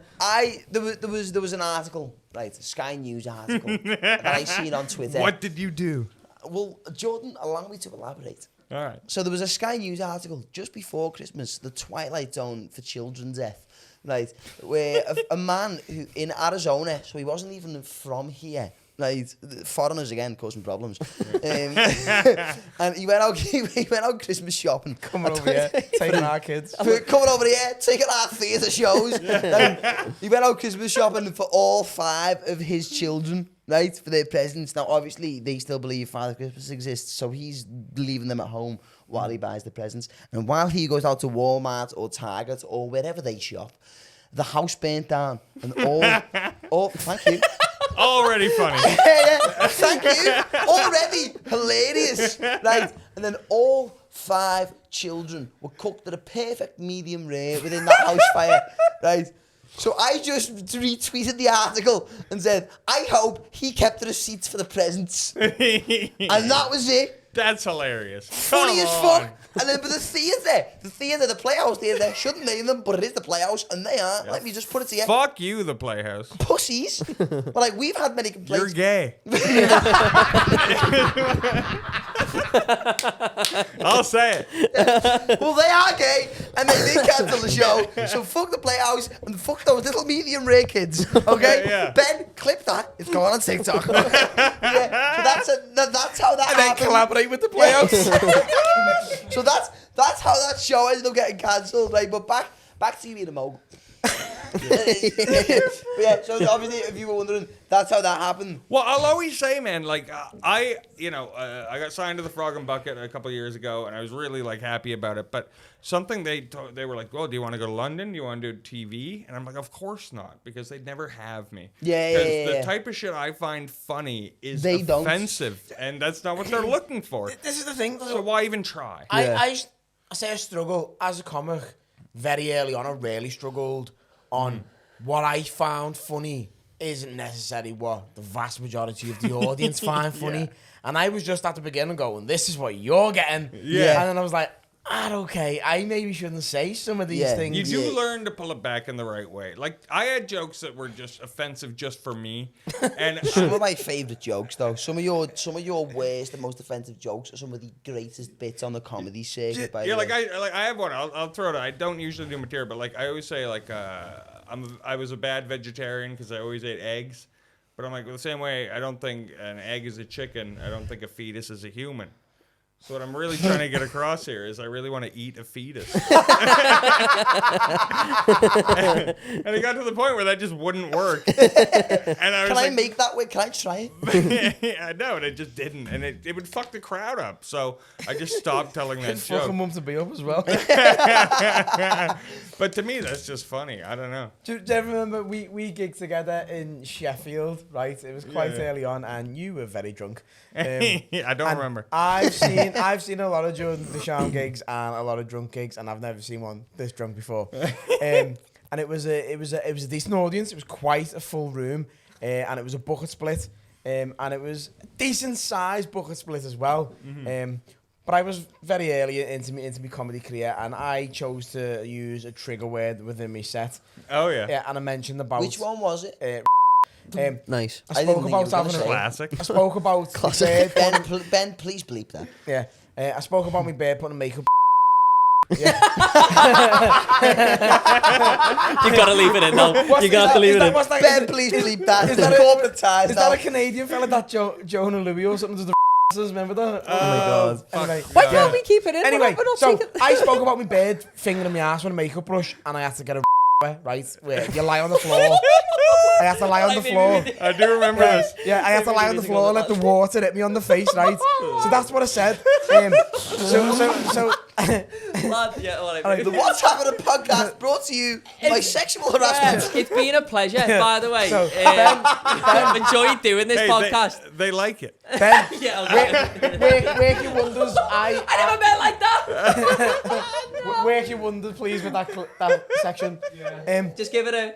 was an article, right? A Sky News article that I seen on Twitter. What did you do? Well, Jordan, allow me to elaborate. All right. So there was a Sky News article just before Christmas, the Twilight Zone for children's death. Right, where a man who in Arizona, so he wasn't even from here. Right, foreigners again causing problems. And he went out Christmas shopping. Coming over here, taking our kids. Coming over here, taking our theatre shows. He went out Christmas shopping for all 5 of his children. Right, for their presents. Now, obviously, they still believe Father Christmas exists, so he's leaving them at home while he buys the presents. And while he goes out to Walmart or Target or wherever they shop, the house burnt down. And all thank you. Already funny. Thank you. Already hilarious. Right. And then all 5 children were cooked at a perfect medium rare within that house fire. Right. So I just retweeted the article and said, I hope he kept the receipts for the presents. And that was it. That's hilarious. Funny Come as on. fuck. And then, but the theatre, the Playhouse Theatre, shouldn't name them, but it is the Playhouse, and they are. Let me just put it to you. Fuck you, the Playhouse. Pussies. But like, we've had many complaints. You're gay. I'll say it. Well, they are gay, and they did cancel the show. So fuck the Playhouse, and fuck those little medium rare kids. Okay? Yeah. Ben, clip that. It's going on TikTok. Yeah, so that's how that And then happened. collaborate with the Playhouse. So that's how that show ended up getting cancelled, right? But back to you being a mogul. Yeah, so obviously, if you were wondering, that's how that happened. Well, I'll always say, man, like, I got signed to the Frog and Bucket a couple of years ago, and I was really, like, happy about it. But something they were like, well, do you want to go to London? Do you want to do TV? And I'm like, of course not, because they'd never have me. Yeah. The type of shit I find funny is They don't. offensive, and that's not what they're looking for. This is the thing. So why even try? I say I struggle as a comic very early on. I really struggled on what I found funny isn't necessarily what the vast majority of the audience find funny. Yeah. And I was just at the beginning going, this is what you're getting. Yeah. And then I was like, okay, I maybe shouldn't say some of these Yeah. things. You do learn to pull it back in the right way. Like, I had jokes that were just offensive just for me. And Some of my favourite jokes, though, some of your worst and most offensive jokes are some of the greatest bits on the comedy circuit. By yeah, the way. I have one. I'll throw it. I don't usually do material, but like I always say, like I was a bad vegetarian because I always ate eggs. But I'm like, well, the same way, I don't think an egg is a chicken. I don't think a fetus is a human. So what I'm really trying to get across here is I really want to eat a fetus. And it got to the point where that just wouldn't work. And I was Can I like, make that way? Can I try it? yeah, no, and it just didn't. And it would fuck the crowd up. So I just stopped telling that Fucking joke. mum to be up as well. But to me, that's just funny. I don't know. Do you ever remember we gigged together in Sheffield, right? It was quite Yeah. early on, and you were very drunk. I don't And remember. I've seen a lot of Jordan Ducharme gigs and a lot of drunk gigs, and I've never seen one this drunk before. And it was a decent audience. It was quite a full room, and it was a bucket split, and it was a decent sized bucket split as well. But I was very early into my comedy career, and I chose to use a trigger word within my set. Oh, yeah. Yeah, and I mentioned about Which one was it? Nice. I I didn't spoke think you about were gonna having say a it. Classic. I spoke about Classic. my bird Ben, please bleep that. yeah, I spoke about my bird putting makeup. Yeah. You gotta leave it in now. You got to leave it in. What's that? Ben, please bleep that. Is It's that a- corporate ties Is now. that a Canadian fella that Jonah Louis or something to the remember that? Oh my God. Anyway, Why Yeah. can't we keep it in? anyway We're not so taking- I spoke about my bird fingering my ass with a makeup brush, and I had to get a right where you lie on the floor. I had to lie on the floor. I do remember this. Yeah, I had to lie on the floor, let the water hit me on the face, right? So that's what I said. So Lad, yeah, all right. Alright, The What's Happening podcast brought to you by sexual Yeah, harassment. it's been a pleasure, by the way. So, I've enjoyed doing this Hey, podcast. they like it. Ben, Yeah, okay. Work your wonders. I never met like that. Work your wonders, please, with that section. Just give it a.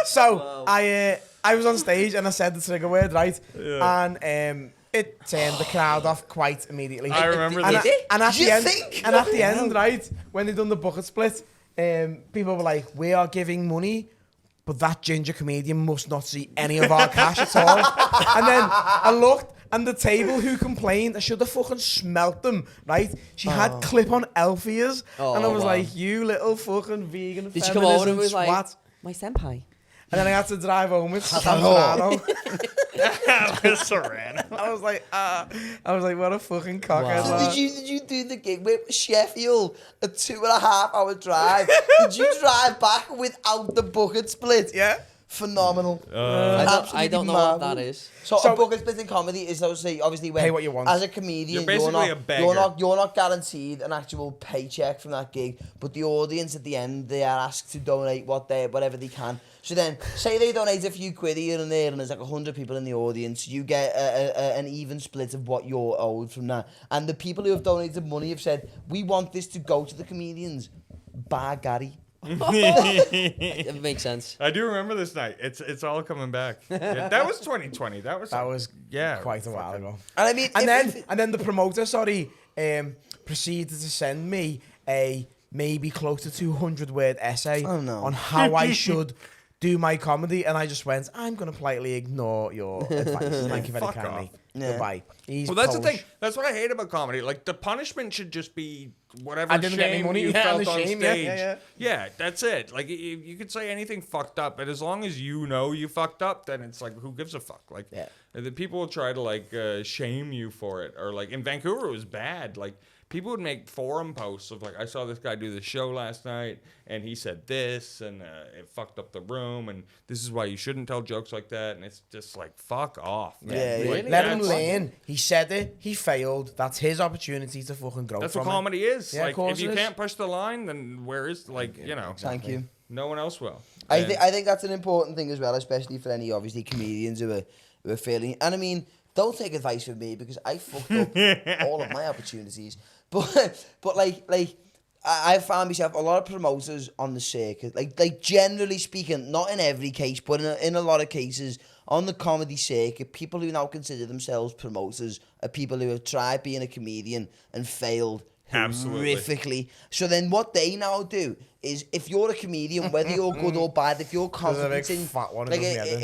So I was on stage and I said the trigger word, right? And it turned the crowd off quite immediately. I remember and, this. and at Do you the end, think? and at the end, right, when they done the bucket split, people were like, "We are giving money, but that ginger comedian must not see any of our cash at all." And then I looked, and the table who complained, I should have fucking smelt them, right? She had clip-on elf ears, and I was wow. like, "You little fucking vegan." Did she come over and feminism was like, swat." my senpai? And then I had to drive home with Serrano. Serrano. I was like, what a fucking cockhead. So lad. did you do the gig with Sheffield, a 2.5 hour drive? Did you drive back without the bucket split? Yeah. phenomenal. I don't know what that is. So a bucket split in comedy is obviously when Pay what you want. as a comedian You're basically a beggar. you're not guaranteed an actual paycheck from that gig, but the audience at the end, they are asked to donate whatever they can. So then, say they donate a few quid here and there, and there's like 100 people in the audience, you get an even split of what you're owed from that. And the people who have donated money have said, we want this to go to the comedians. Bar Gary. It makes sense. I do remember this night. It's all coming back. Yeah, that was 2020. That was quite a while ago. And I mean, And then the promoter, proceeded to send me a maybe close to 200-word essay on how I should do my comedy, and I just went, I'm going to politely ignore your advice. Thank you very kindly. Yeah. Goodbye. Well, that's the thing. That's what I hate about comedy. Like, the punishment should just be whatever I didn't get any shame money. you Yeah, felt the on shame, stage. yeah. That's it. Like, you could say anything fucked up, but as long as you know you fucked up, then it's like, who gives a fuck? Like, the people will try to, like, shame you for it. Or, like, in Vancouver, it was bad. Like, people would make forum posts of, like, I saw this guy do the show last night, and he said this, and it fucked up the room, and this is why you shouldn't tell jokes like that, and it's just like, fuck off, man. Yeah, Like, Let him learn. He said it. He failed. That's his opportunity to fucking grow That's from what comedy is. Yeah, Like, of course if you it is. can't push the line, then where is, like, you know. Thank you. No one else will. I think that's an important thing as well, especially for any obviously comedians who are failing. And I mean, don't take advice from me because I fucked up all of my opportunities. But like I found myself a lot of promoters on the circuit. Like generally speaking, not in every case, but in a lot of cases on the comedy circuit, people who now consider themselves promoters are people who have tried being a comedian and failed Absolutely. horrifically. So then what they now do is, if you're a comedian, whether you're good or bad, if you're confident in fat one like above the other.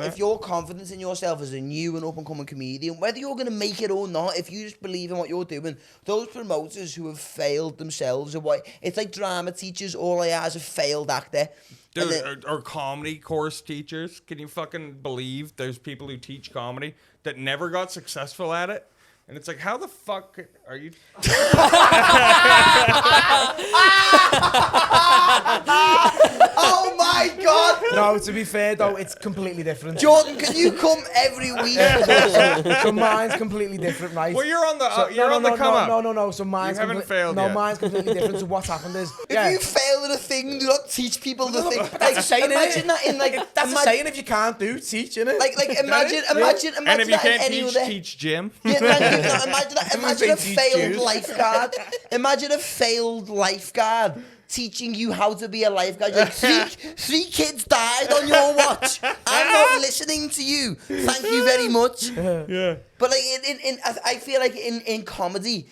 if you're confident in yourself as a new and up and coming comedian, whether you're gonna make it or not, if you just believe in what you're doing, those promoters who have failed themselves are what it's like drama teachers. All they are is a failed actor. Dude, or comedy course teachers. Can you fucking believe there's people who teach comedy that never got successful at it? And it's like, how the fuck are you? Oh my god! No, to be fair though, it's completely different. Jordan, can you come every week? So mine's completely different, right? Well, you're on the So, you're on the come up. No. So mine's You haven't failed No, yet. mine's completely different. So what's happened is, If you fail at a thing, do not teach people the thing. that's a saying, imagine innit? that in like that's a saying. If you can't do, teach, innit? Like imagine And if you that can't in any teach, other. teach Jim. Yeah, imagine that. Imagine a Teach failed Jews. lifeguard. Imagine a failed lifeguard teaching you how to be a lifeguard. You're like, three kids died on your watch. I'm not listening to you. Thank you very much. Yeah. But like I feel like in comedy,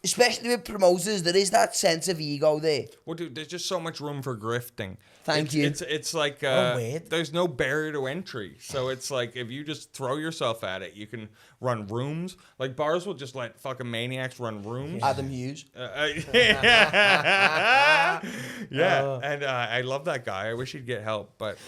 especially with promoters, there is that sense of ego there. Well, dude, there's just so much room for grifting. Thank you. It's like weird. there's no barrier to entry. So it's like if you just throw yourself at it, you can run rooms. Like bars will just let fucking maniacs run rooms. Adam Hughes. Yeah, and I love that guy. I wish he'd get help, but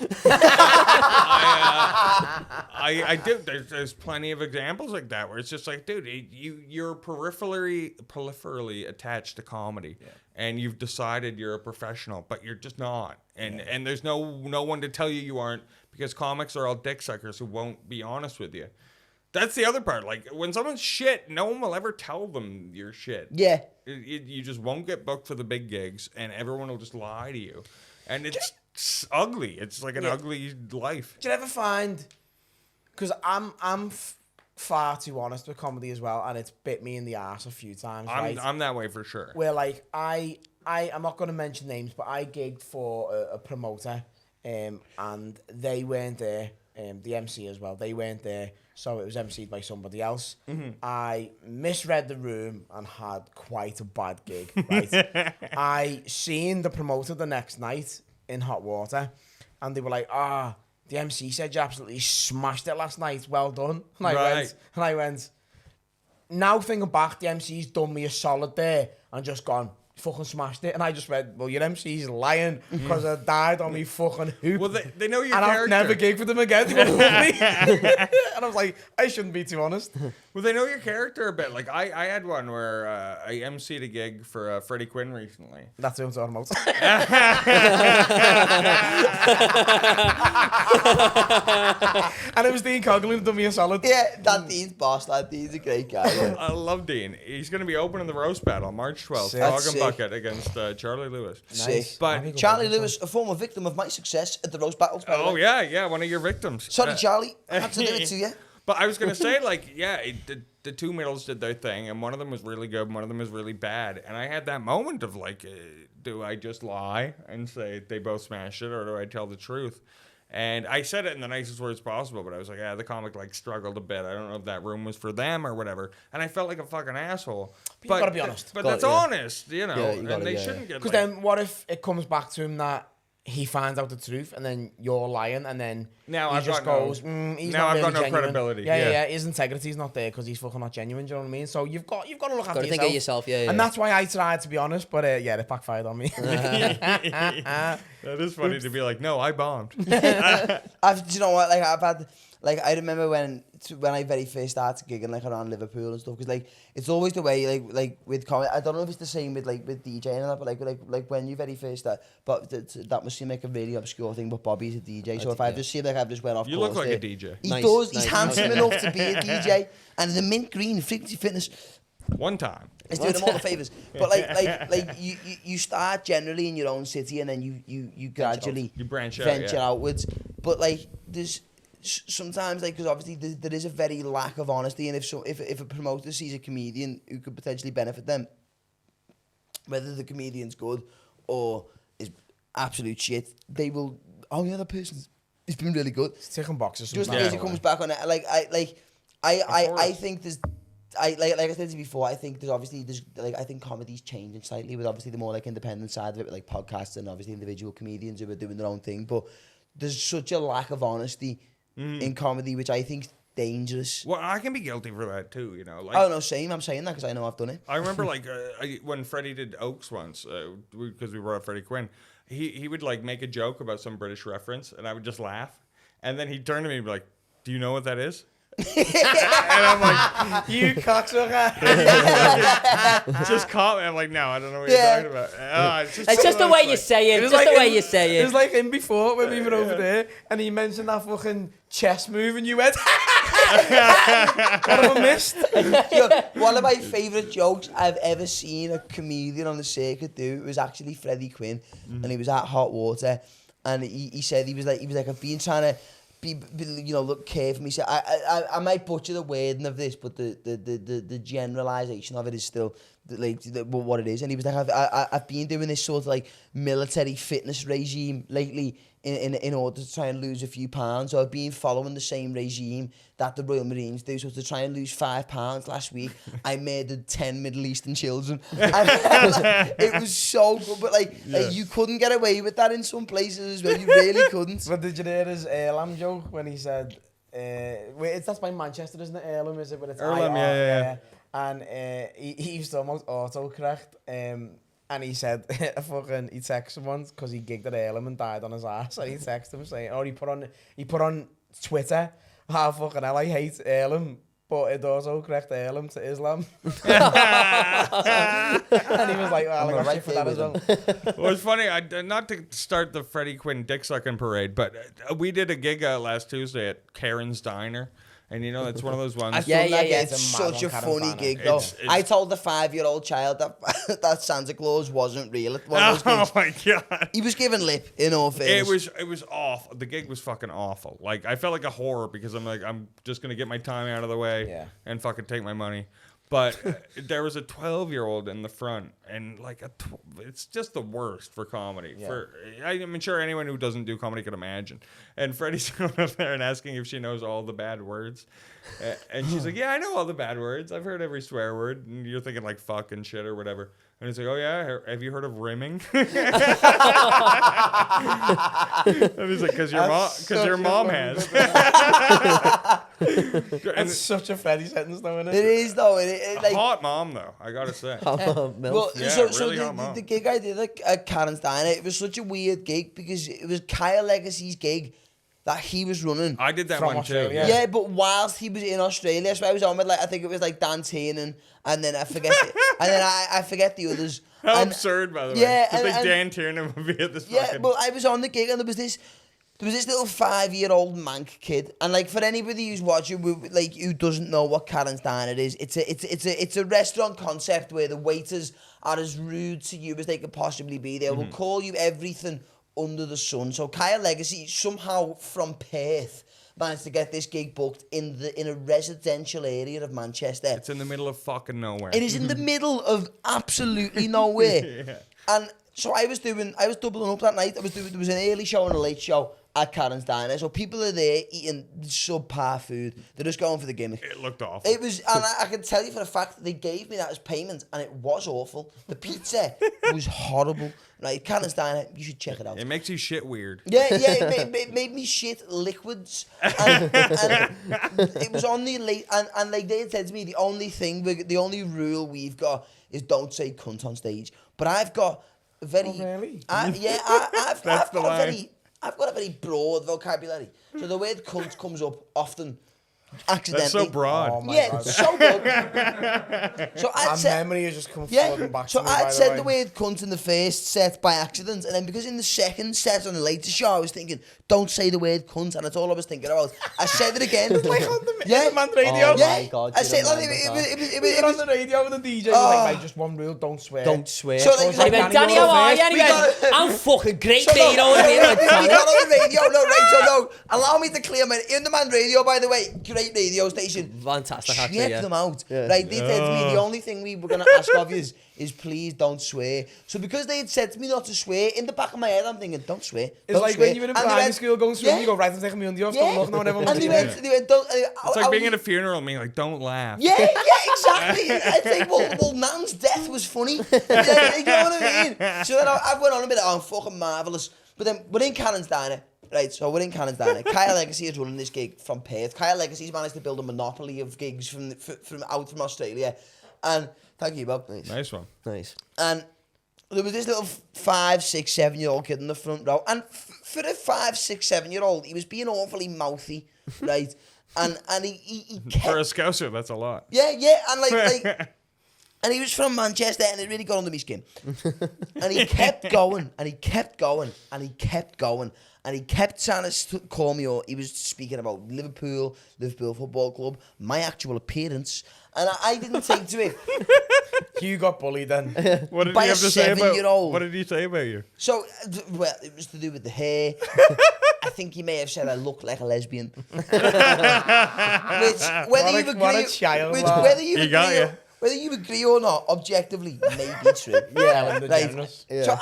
I do. There's plenty of examples like that where it's just like, dude, you're peripherally attached to comedy, and you've decided you're a professional, but you're just not. And there's no one to tell you aren't, because comics are all dick suckers who won't be honest with you. That's the other part. Like, when someone's shit, no one will ever tell them you're shit. Yeah. You just won't get booked for the big gigs, and everyone will just lie to you. And it's ugly. It's like an ugly life. Do you ever find? Because I'm far too honest with comedy as well, and it's bit me in the arse a few times. Right? I'm that way for sure. Where like I'm not going to mention names, but I gigged for a promoter, and they weren't there. The MC as well, they weren't there, so it was MC'd by somebody else. Mm-hmm. I misread the room and had quite a bad gig. Right, I seen the promoter the next night in Hot Water, and they were like, the MC said you absolutely smashed it last night. Well done. And I went. Now thinking back, the MC's done me a solid there and just gone, fucking smashed it. And I just went, well, your MC's lying because I died on me fucking hoop. Well, they know your and character. I've never gigged with them again. They wouldn't want me. And I was like, I shouldn't be too honest. Well, they know your character a bit. Like I had one where I MC'd a gig for Freddie Quinn recently. That's what I'm talking about. And it was Dean Coughlin who done me a solid. Yeah, that Dean's boss, that Dean's a great guy. Yeah. I love Dean. He's going to be opening the roast battle on March 12th, Sick. Dog That's and sick. Bucket against Charlie Lewis. Sick. But Charlie Lewis, a former victim of my success at the roast battles. by the oh way. yeah, one of your victims. Sorry, Charlie. I had to do it to you. But I was gonna say, like, yeah, the two middles did their thing, and one of them was really good, and one of them was really bad. And I had that moment of like, do I just lie and say they both smashed it, or do I tell the truth? And I said it in the nicest words possible, but I was like, yeah, the comic like struggled a bit. I don't know if that room was for them or whatever. And I felt like a fucking asshole. But you gotta be honest. But Gotta- that's yeah. honest, you know. Yeah, you and gotta- they yeah, shouldn't get Because like, then what if it comes back to him that he finds out the truth and then you're lying and then Now he I've just got no- goes, he's now not I've really got no genuine. credibility, Yeah, yeah. yeah, his integrity's not there because he's fucking not genuine, do you know what I mean? So you've got to look after Gotta think of yourself, yeah, yeah. And that's why I tried to be honest, but yeah, it backfired on me. that is funny to be like, no, I bombed. Do you know what? Like I've had, like I remember when I very first started gigging like around Liverpool and stuff, because like it's always the way like with comedy. I don't know if it's the same with DJing and that, but like when you very first start, but that must seem like a really obscure thing. But Bobby's a DJ, so if I just seem like I've just went off, You look course like a there, DJ. He Nice, does. nice. He's handsome enough to be a DJ, and the mint green frequency fitness. One time. It's doing them all the favors, but like you start generally in your own city, and then you gradually You branch out, venture yeah. outwards. But like there's sometimes like, because obviously there is a very lack of honesty, and if a promoter sees a comedian who could potentially benefit them, whether the comedian's good or is absolute shit, they will. Oh yeah, that person's he's been really good. It's ticking boxes. Just in sometimes. case it comes back on it, I think there's, like I said to you before, I think I think comedy's changing slightly with obviously the more like independent side of it, with like podcasts and obviously individual comedians who are doing their own thing. But there's such a lack of honesty in comedy, which I think's dangerous. Well, I can be guilty for that too, you know. Like, Oh no, same. I'm saying that because I know I've done it. I remember like when Freddie did Oaks once, because we brought up Freddie Quinn, he would like make a joke about some British reference, and I would just laugh, and then he'd turn to me and be like, "Do you know what that is?" And I'm like, You cocksucker. just call me. I'm like, no, I don't know what Yeah. you're talking about. It's just the way you say it. was Just the way in- you say It was it. like him before when we were over there and he mentioned that fucking chess move and you went, what have I missed? Yo, one of my favourite jokes I've ever seen a comedian on the circuit do was actually Freddie Quinn, and he was at Hot Water, and he said he was like I've been trying to be look careful. He said I might butcher the wording of this, but the generalization of it is still what it is. And he was like, I've been doing this sort of like military fitness regime lately in order to try and lose a few pounds. So I've been following the same regime that the Royal Marines do. So to try and lose 5 pounds last week, I murdered 10 Middle Eastern children. And, it was so good, but like you couldn't get away with that in some places as well. You really couldn't. But did you hear his Earlham joke when he said, that's by Manchester, isn't it? Earlham, is it? But it's Earlham, IR, yeah. And he used to almost autocorrect. And he said, he texted him once because he gigged at Earlham and died on his ass. And he texted him saying, he put on Twitter, how fucking hell I hate Earlham, but it also correct Earlham to Islam. And he was like, well, I got shit for that as well. Well, it's funny. Not to start the Freddie Quinn dick sucking parade, but we did a gig last Tuesday at Karen's Diner. And you know, it's one of those ones. Yeah. It's It's a mad such a one, Karen funny Banner. gig though. It's- I told the 5-year-old child that Santa Claus wasn't real at one of those Oh gigs. my god. He was giving lip, in all fairness. It was awful. The gig was fucking awful. Like I felt like a horror because I'm just gonna get my time out of the way Yeah. and fucking take my money. But there was a 12-year-old in the front, and like it's just the worst for comedy. Yeah. I'm sure anyone who doesn't do comedy could imagine. And Freddie's going up there and asking if she knows all the bad words, and she's like, "Yeah, I know all the bad words. I've heard every swear word." And you're thinking like "fuck" and "shit" or whatever. And he's like, oh yeah, have you heard of rimming? And he's like, because your mom has. That's such a Freddy sentence, though, isn't It is though. Like, Hot mom though, I gotta say. well, Yeah, so really hot the mom. gig I did at Karen's Diner, it was such a weird gig because it was Kyle Legacy's gig that he was running. I did that From one Australia. too. Yeah, but whilst he was in Australia, so I was on with I think it was Dan Tiernan, and then I forget, I forget the others. How And- absurd, by the way. Yeah, To think and- Dan Tiernan would be at this Yeah, fucking... but I was on the gig and there was this little 5-year-old mank kid, and for anybody who's watching, who doesn't know what Karen's Diner is, it's a restaurant concept where the waiters are as rude to you as they could possibly be. They will call you everything under the sun. So Kyle Legacy somehow from Perth managed to get this gig booked in a residential area of Manchester. It's in the middle of fucking nowhere. It is in the middle of absolutely nowhere. Yeah. And so I was doubling up that night. There was an early show and a late show at Karen's Diner. So people are there eating subpar food. They're just going for the gimmick. It looked awful. It was, and I can tell you for a fact that they gave me that as payment, and it was awful. The pizza was horrible. Right, Karen's Diner, you should check it out. It makes you shit weird. Yeah, it made me shit liquids, and it was on the late, and they had said to me the only rule we've got is don't say cunt on stage. But I've got a very, really? I've That's the line. I've got a very broad vocabulary, so the word cunt comes up often. Accidentally. That's so broad. Oh my Yeah, God. it's so good. So I'd My said, memory has just come yeah, flooding back so to me, by I'd the said way. the word cunt in the first set by accident, and then because in the second set on the later show, I was thinking, don't say the word cunt, and that's all I was thinking about. I said it again. Like on the Yeah. man radio. Oh Yeah, my God, I you said, remember it We were was on the radio with the DJ. Oh. Was like, mate, just one rule, don't swear. Don't swear. So, So like, it's I like went, Danny Danny, how are you? Wilson And he We went, got- I'm fucking great, So mate. You know what I mean? we got on the radio, no, right, so no, allow me to clear my, in the man radio, by the way, great radio station. Fantastic, actually, Check yeah. them out. Yeah. Right, they said to me, the only thing we were going to ask of you is please don't swear. So because they had said to me not to swear, in the back of my head I'm thinking, don't swear. It's don't like swear. when you were in And they primary went, school going swimming, yeah. you go right and take me on the off, Yeah. don't look, no one ever And they wants to went, don't. It's like being at a funeral and being like, don't laugh. Yeah, exactly. I think, well, Nan's death was funny. You know what I mean? So then I went on a bit, I'm fucking marvellous. But then we're in Karen's Diner. Right, so we're in Karen's Diner. Kyle Legacy is running this gig from Perth. Kyle Legacy's managed to build a monopoly of gigs from Australia. And thank you, Bob. Nice one. Nice. And there was this little 5, 6, 7-year-old kid in the front row. And for a 5, 6, 7-year-old, he was being awfully mouthy, right? And he kept... For a Scouser, that's a lot. Yeah, and like and he was from Manchester, and it really got under my skin. And he kept going, and he kept going, and he kept going, and he kept trying to call me out. He was speaking about Liverpool Football Club, my actual appearance, and I didn't take to it. You got bullied then. What did By he a have to say about? 7-year-old. What did he say about you? So, well, it was to do with the hair. I think he may have said I look like a lesbian. Which, whether What a child, which, lad. whether you He agree got you. or, whether you agree or not, objectively, may be true. Yeah, Ellen Right. DeGeneres. Yeah. So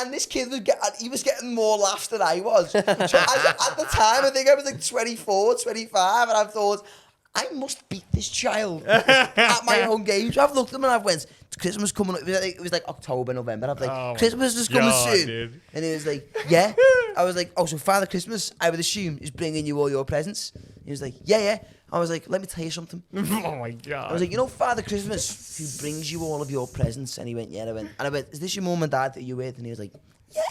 and this kid was getting more laughs than I was. So at the time, I think I was like 24, 25, and I thought, I must beat this child at my own game. So I've looked at him and I've went, Christmas coming up. It was like October, November. I've like, Oh my Christmas is coming God, soon. dude. And he was like, yeah. I was like, oh, so Father Christmas, I would assume, is bringing you all your presents. He was like, yeah. I was like, let me tell you something. Oh my God. I was like, you know Father Christmas, who brings you all of your presents? And he went, yeah. And I went, is this your mum and dad that you with? And he was like, yeah.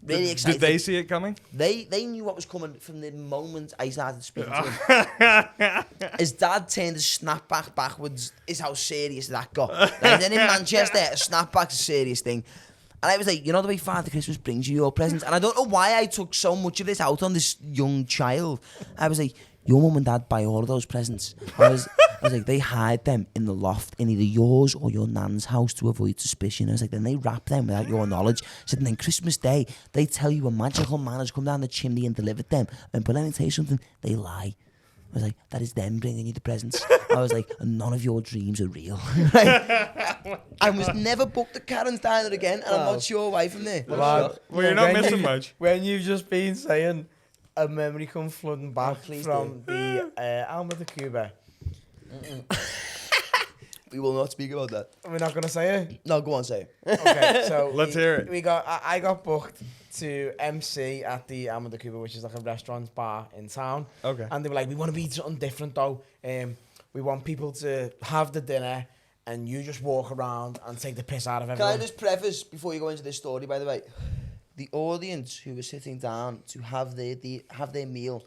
Really excited. Did they see it coming? They knew what was coming from the moment I started speaking to him. His dad turned his snapback backwards is how serious that got. Like, then in Manchester, a snapback's a serious thing. And I was like, you know the way Father Christmas brings you your presents? And I don't know why I took so much of this out on this young child. I was like, your mum and dad buy all of those presents. I was like, they hide them in the loft in either yours or your nan's house to avoid suspicion. I was like, then they wrap them without your knowledge. I said, and then Christmas Day, they tell you a magical man has come down the chimney and delivered them. But let me tell you something, they lie. I was like, that is them bringing you the presents. I was like, and none of your dreams are real. I was never booked at Karen's Diner again, and I'm not sure why from there. Lad, Well, you're not when missing you- much. When you've just been saying a memory come flooding back please from the Alma de Cuba. We will not speak about that. We're not gonna say it. No, go on, say it. Okay, so Let's hear it. I got booked to MC at the Alma de Cuba, which is like a restaurant bar in town. Okay. And they were like, we want to be something different though. We want people to have the dinner and you just walk around and take the piss out of Can everyone. I just preface before you go into this story, by the way? The audience who were sitting down to have their meal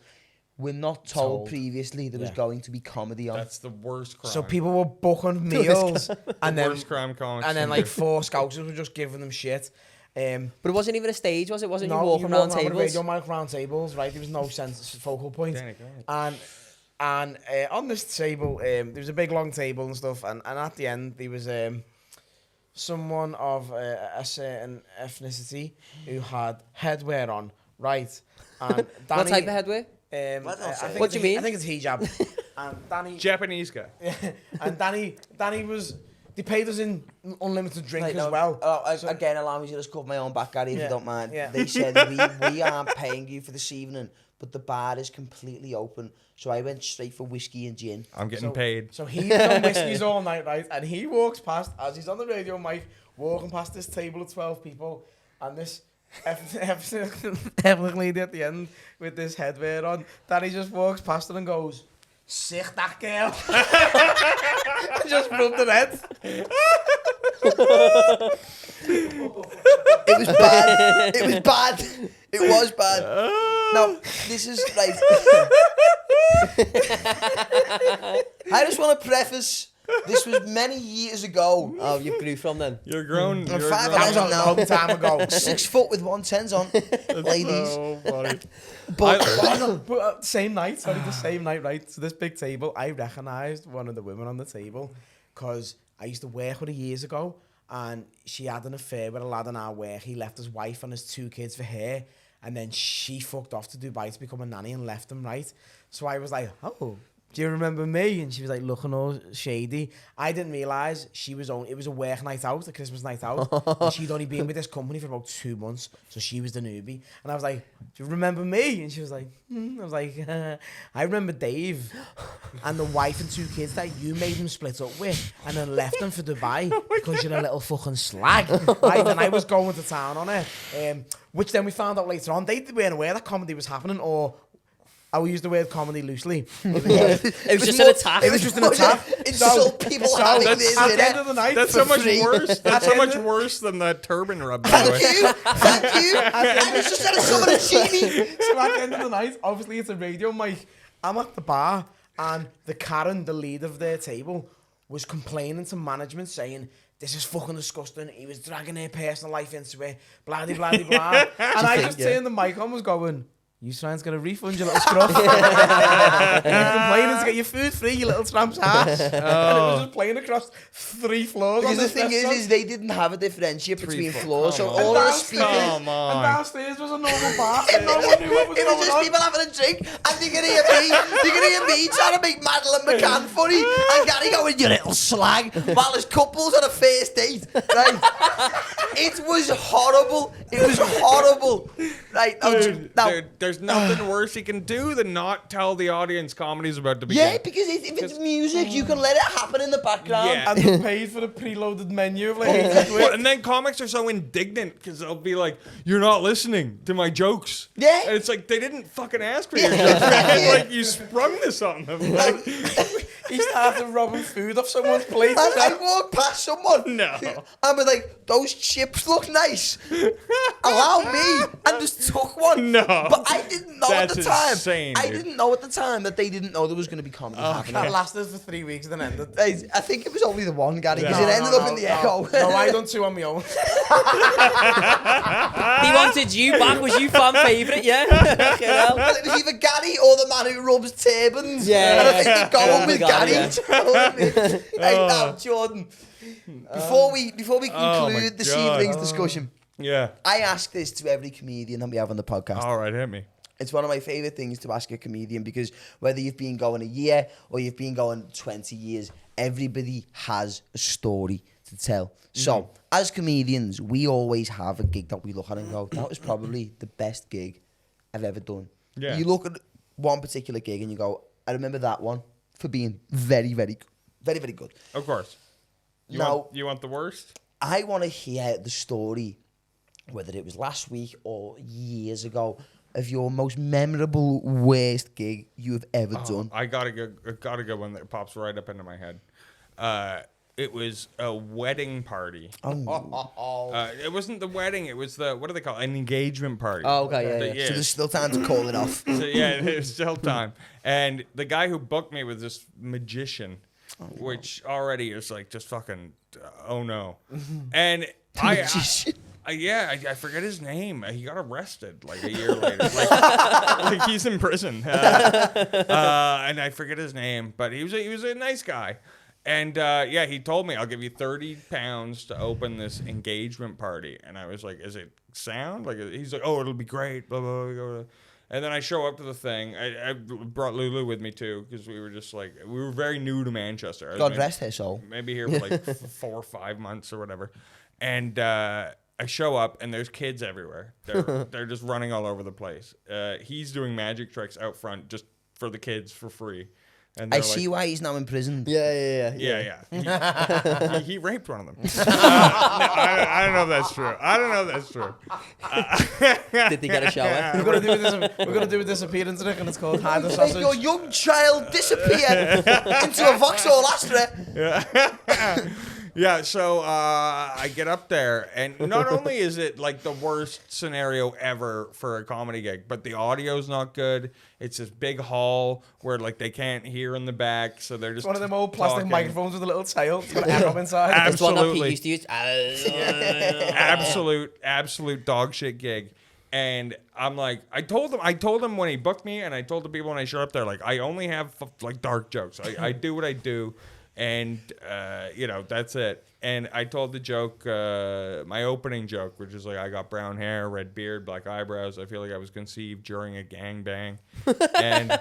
were not told previously there was Yeah. going to be comedy on. That's the worst crime. So people were booking meals and then worst crime comics. and then can like do. 4 scousers were just giving them shit. But it wasn't even a stage, was it? Wasn't you No, walking around with a tables? radio mic round tables, right? There was no sense focal point. Danny, go ahead. And on this table, there was a big long table and stuff, and at the end there was someone of a certain ethnicity who had headwear on, right? And Danny, What type of headwear? What do you mean? I think it's hijab. And Danny, Japanese guy. and Danny was. They paid us in unlimited drink Right, as no, well. Again, allow me to just cover my own back, Gary, if Yeah, you don't mind. yeah. They said, we aren't paying you for this evening, but the bar is completely open. So I went straight for whiskey and gin. I'm getting paid. So he's on whiskeys all night, right? And he walks past, as he's on the radio mic, walking past this table of 12 people, and this ethnic lady at the end with this headwear on, Danny just walks past her and goes, "Sick that girl." And just rubbed her head. It was bad. It was bad. It was bad. Now, this is like... I just want to preface, this was many years ago. Oh, you grew from then. You're grown. I'm You're 5 grown. hours That was a now. long time ago. 6 foot with 110s on, ladies. So funny. But Same night, the same night, right? So this big table, I recognised one of the women on the table because I used to work with her years ago, and she had an affair with a lad in our work. He left his wife and his 2 kids for her, and then she fucked off to Dubai to become a nanny and left him, right? So I was like, "Oh, do you remember me?" And she was like looking all shady. I didn't realise it was a work night out, a Christmas night out. And she'd only been with this company for about 2 months, so she was the newbie. And I was like, "Do you remember me?" And she was like, I was like, "I remember Dave and the wife and 2 kids that you made him split up with and then left them for Dubai because you're a little fucking slag." Right? And I was going to town on it, which then we found out later on, they weren't aware that comedy was happening, or I will use the word comedy loosely. It was just an attack. It was just an attack. Insult people having this at dinner. the end of the night, That's for so much free. worse. That's so much worse than that turban rub. by the way. Thank you. And it's just that someone at Chini. So at the end of the night, obviously it's a radio mic. I'm at the bar, and the Karen, the lead of their table, was complaining to management saying, "This is fucking disgusting. He was dragging their personal life into it, blah, blah, blah, blah." And I just turned the mic on, was going, "You trying to get a refund, you little scruff." You're complaining to get your food free, you little tramp's ass. And it was just playing across 3 floors. Because on the this thing restaurant. is they didn't have a differentiate between floors, so Come on. all of the Downstairs- speakers... Come on. And downstairs was a normal bar. And no one knew what was It was going just on. people having a drink, and you can hear me trying to make Madeline McCann funny, and Gary going, "You little slag," while his couple's on a first date, right? It was horrible. It was horrible. Right, now, There's nothing worse he can do than not tell the audience comedy's about to begin. yeah, because if it's music, you can let it happen in the background. Yeah. And they paid for the preloaded menu of like Well, and then comics are so indignant because they'll be like, "You're not listening to my jokes." Yeah. And it's like they didn't fucking ask for your Yeah. jokes. man. Yeah. Like you sprung this on them. Like, he started robbing food off someone's plate. And I walked past someone. No. And was like, "Those chips look nice. Allow me." And just took one. No. But I didn't know That's at the time. insane, I dude. didn't know at the time that they didn't know there was going to be comedy happening. That lasted for 3 weeks and then ended. I think it was only the one, Gary, because No, it ended up in the echo. No, I done 2 on my own. He wanted you back. Was you fan favourite? Yeah. Fucking hell. Well, it was either Gary or the man who rubs turbans. Yeah. And I think they're going Oh with my God, Gary. yeah. Do you know what I mean? Right now, Jordan, before we Oh my conclude this God. evening's discussion, yeah. I ask this to every comedian that we have on the podcast. All right, hit me. It's one of my favourite things to ask a comedian because whether you've been going a year or you've been going 20 years, everybody has a story to tell. So, as comedians, we always have a gig that we look at and go, "That was probably the best gig I've ever done." Yeah. You look at one particular gig and you go, "I remember that one for being very, very, very, very good." Of course. You want the worst? I want to hear the story, whether it was last week or years ago, of your most memorable worst gig you have ever done. I gotta go one that pops right up into my head. It was a wedding party. It wasn't the wedding. It was the, what do they call it? An engagement party. Oh, okay, yeah. So there's still time to call it off. So, yeah, there's still time. And the guy who booked me was this magician, which already is like just fucking, oh no. And I forget his name. He got arrested like a year later. Like he's in prison. And I forget his name, but he was a nice guy. And he told me, I'll give you £30 to open this engagement party. And I was like, is it sound? Like, he's like, oh, it'll be great. Blah, blah, blah, blah. And then I show up to the thing. I brought Lulu with me too, because we were very new to Manchester. God rest her soul. Maybe here for like 4 or 5 months or whatever. And I show up and there's kids everywhere. They're just running all over the place. He's doing magic tricks out front just for the kids for free. And I see why he's now in prison. Yeah. He raped one of them. I don't know if that's true. Did they get a shower? We're gonna do a disappearance trick, and it's called hide the sausage. Make your young child disappear into a Vauxhall Astra. Yeah, so I get up there, and not only is it like the worst scenario ever for a comedy gig, but the audio's not good. It's this big hall where like they can't hear in the back, so they're just It's one of them old plastic talking. microphones with a little tail. It's got an arrow inside. It's one that Absolutely. Pete used to use. absolute dog shit gig. And I'm like, I told him when he booked me, and I told the people when I showed up there, like, I only have like dark jokes. I do what I do. And, that's it. And I told the joke, my opening joke, which is like, I got brown hair, red beard, black eyebrows. I feel like I was conceived during a gangbang. And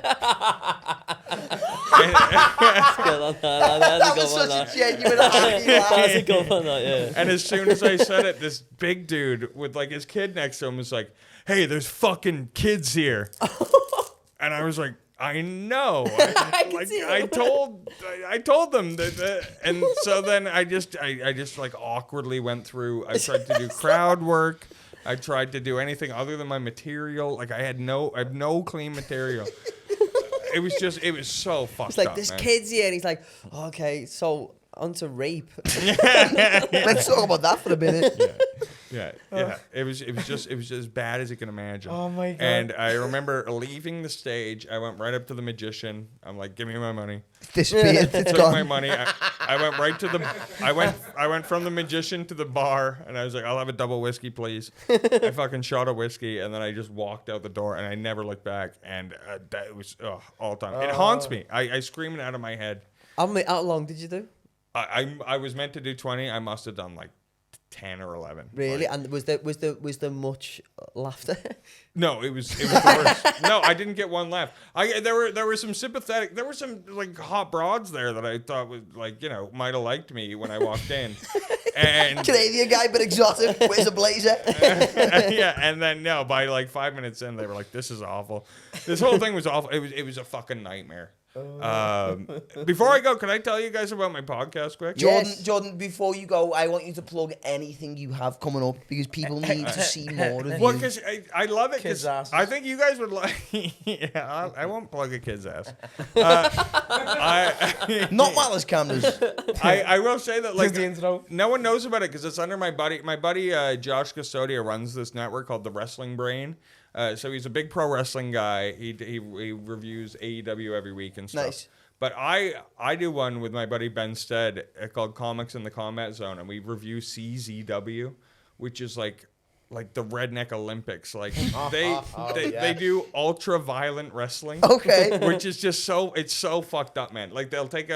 That was such a genuine laugh. And as soon as I said it, this big dude with like his kid next to him was like, hey, there's fucking kids here. And I was like, I know. I told them that, and so then I just like awkwardly went through. I tried to do crowd work. I tried to do anything other than my material. Like I have no clean material. It was so fucked It's like, up, this man. kid's here, and he's like, okay, so on to rape. Let's talk about that for a minute. Yeah. It was just as bad as you can imagine. Oh my God. And I remember leaving the stage. I went right up to the magician. I'm like, give me my money. Disappeared. It's Took my gone. money. I went right to the. I went from the magician to the bar, and I was like, I'll have a double whiskey, please. I fucking shot a whiskey, and then I just walked out the door, and I never looked back. And that was all time. It haunts me. I scream it out of my head. How long did you do? I was meant to do 20. I must have done like 10 or 11. Really? Like, And was there much laughter? no, it was the worst. No, I didn't get one laugh. There were some sympathetic. There were some like hot broads there that I thought was like might have liked me when I walked in. And Canadian guy, but exotic. Wears a blazer. and then by like 5 minutes in, they were like, "This is awful. This whole thing was awful. It was a fucking nightmare." Before I go, can I tell you guys about my podcast quick? Jordan, before you go, I want you to plug anything you have coming up because people need to see more of Well, you. because I love it. Kids' 'Cause asses. I think you guys would like. Yeah, I won't plug a kid's ass. Not wireless cameras. I will say that like the intro. no one knows about it because it's under my buddy. My buddy Josh Custodia runs this network called The Wrestling Brain. So he's a big pro wrestling guy. He reviews AEW every week and stuff. Nice. But I do one with my buddy Ben Stead called Comics in the Combat Zone, and we review CZW, which is like the Redneck Olympics. Like they do ultra violent wrestling. Okay. Which is just it's so fucked up, man. Like they'll take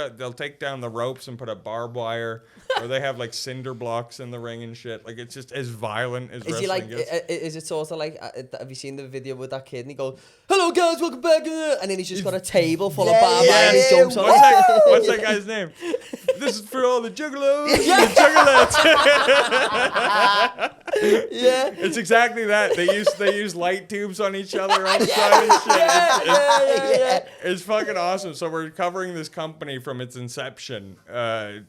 down the ropes and put up barbed wire, or they have like cinder blocks in the ring and shit. Like it's just as violent as Is wrestling he like? gets. Is it sort of like? Have you seen the video with that kid? And he goes, "Hello guys, welcome back," and then he's just got a table full of barbed wire and he jumps on it. What's that guy's name? This is for all the juggalos and the juggalettes. Yeah. It's exactly that. They use light tubes on each other all the time and shit. It's fucking awesome. So we're covering this company from its inception to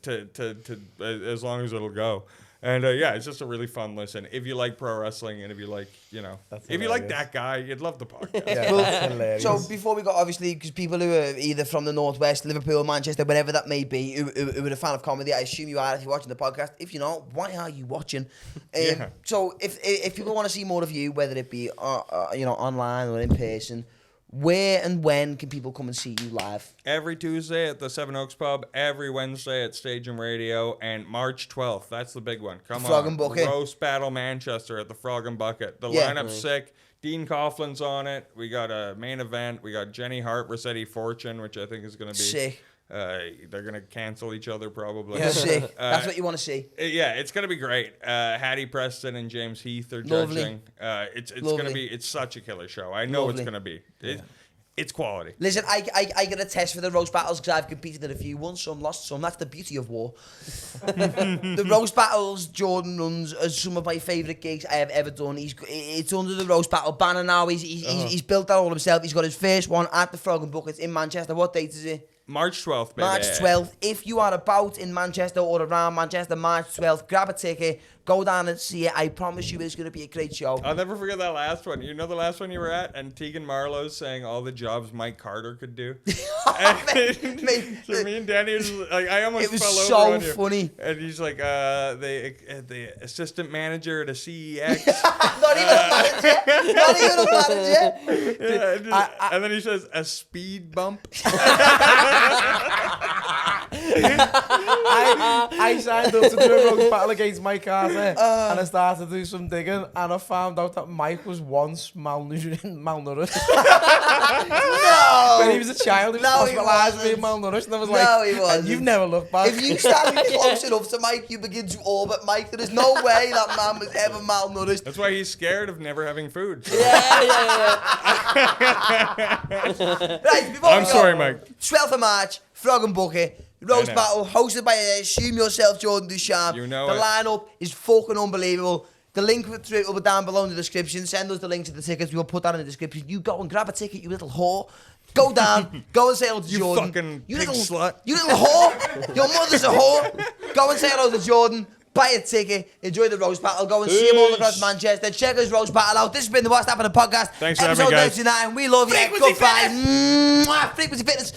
as long as it'll go. And it's just a really fun listen. If you like pro wrestling and if you like, if you like that guy, you'd love the podcast. Yeah, So before we go, obviously, because people who are either from the Northwest, Liverpool, Manchester, wherever that may be, who are a fan of comedy, I assume you are if you're watching the podcast. If you're not, why are you watching? So if people want to see more of you, whether it be online or in person, where and when can people come and see you live? Every Tuesday at the Seven Oaks Pub, every Wednesday at Stage and Radio, and March 12th. That's the big one. Come Frog on. and Bucket. Roast Battle Manchester at the Frog and Bucket. The Yeah. lineup's sick. Dean Coughlin's on it. We got a main event. We got Jenny Hart, Rossetti Fortune, which I think is going to be... Sick. They're going to cancel each other probably. Sick. That's what you want to see. Yeah, it's going to be great. Hattie Preston and James Heath are Lovely. judging. It's going to be... It's such a killer show. I know Lovely. it's going to be. It's quality. Listen, I get a test for the roast battles because I've competed in a few, won some, lost some. That's the beauty of war. The roast battles Jordan runs are some of my favourite gigs I have ever done. It's under the roast battle banner now. He's built that all himself. He's got his first one at the Frog and Bucket in Manchester. What date is it? March 12th, baby. March 12th. If you are about in Manchester or around Manchester, March 12th, grab a ticket, go down and see it. I promise you it's going to be a great show. I'll never forget that last one. You know the last one you were at? And Tegan Marlowe's saying all the jobs Mike Carter could do? Mate, So me and Danny was like, I almost it was fell over so on you. funny. And he's like, the assistant manager at a CEX. Not even a manager. Not even a manager. Yeah, and then he says, a speed bump. I signed up to do a roast battle against Mike Carter, and I started to do some digging, and I found out that Mike was once malnourished. No. When he was a child, he was No, he hospitalised wasn't. being malnourished, and I was No, like, he wasn't. and you've never looked back. If you stand close enough to Mike, you begin to orbit Mike. There is no way that man was ever malnourished. That's why he's scared of never having food. So. Yeah. Right, before I'm we go, sorry, Mike. 12th of March, Frog and Bucket, roast I know. battle, hosted by Assume Yourself, Jordan Ducharme. You know the it. lineup is fucking unbelievable. The link will be down below in the description. Send us the link to the tickets. We will put that in the description. You go and grab a ticket, you little whore. Go down, go and say hello to You Jordan. fucking you pig little slut. You little whore. Your mother's a whore. Go and say hello to Jordan. Buy a ticket. Enjoy the roast battle. Go and see him all across Manchester. Check his roast battle out. This has been the What's Happening podcast. Thanks for having me, guys. Episode 39. We love you. Frequency Goodbye. Fitness. Mwah. Frequency Fitness.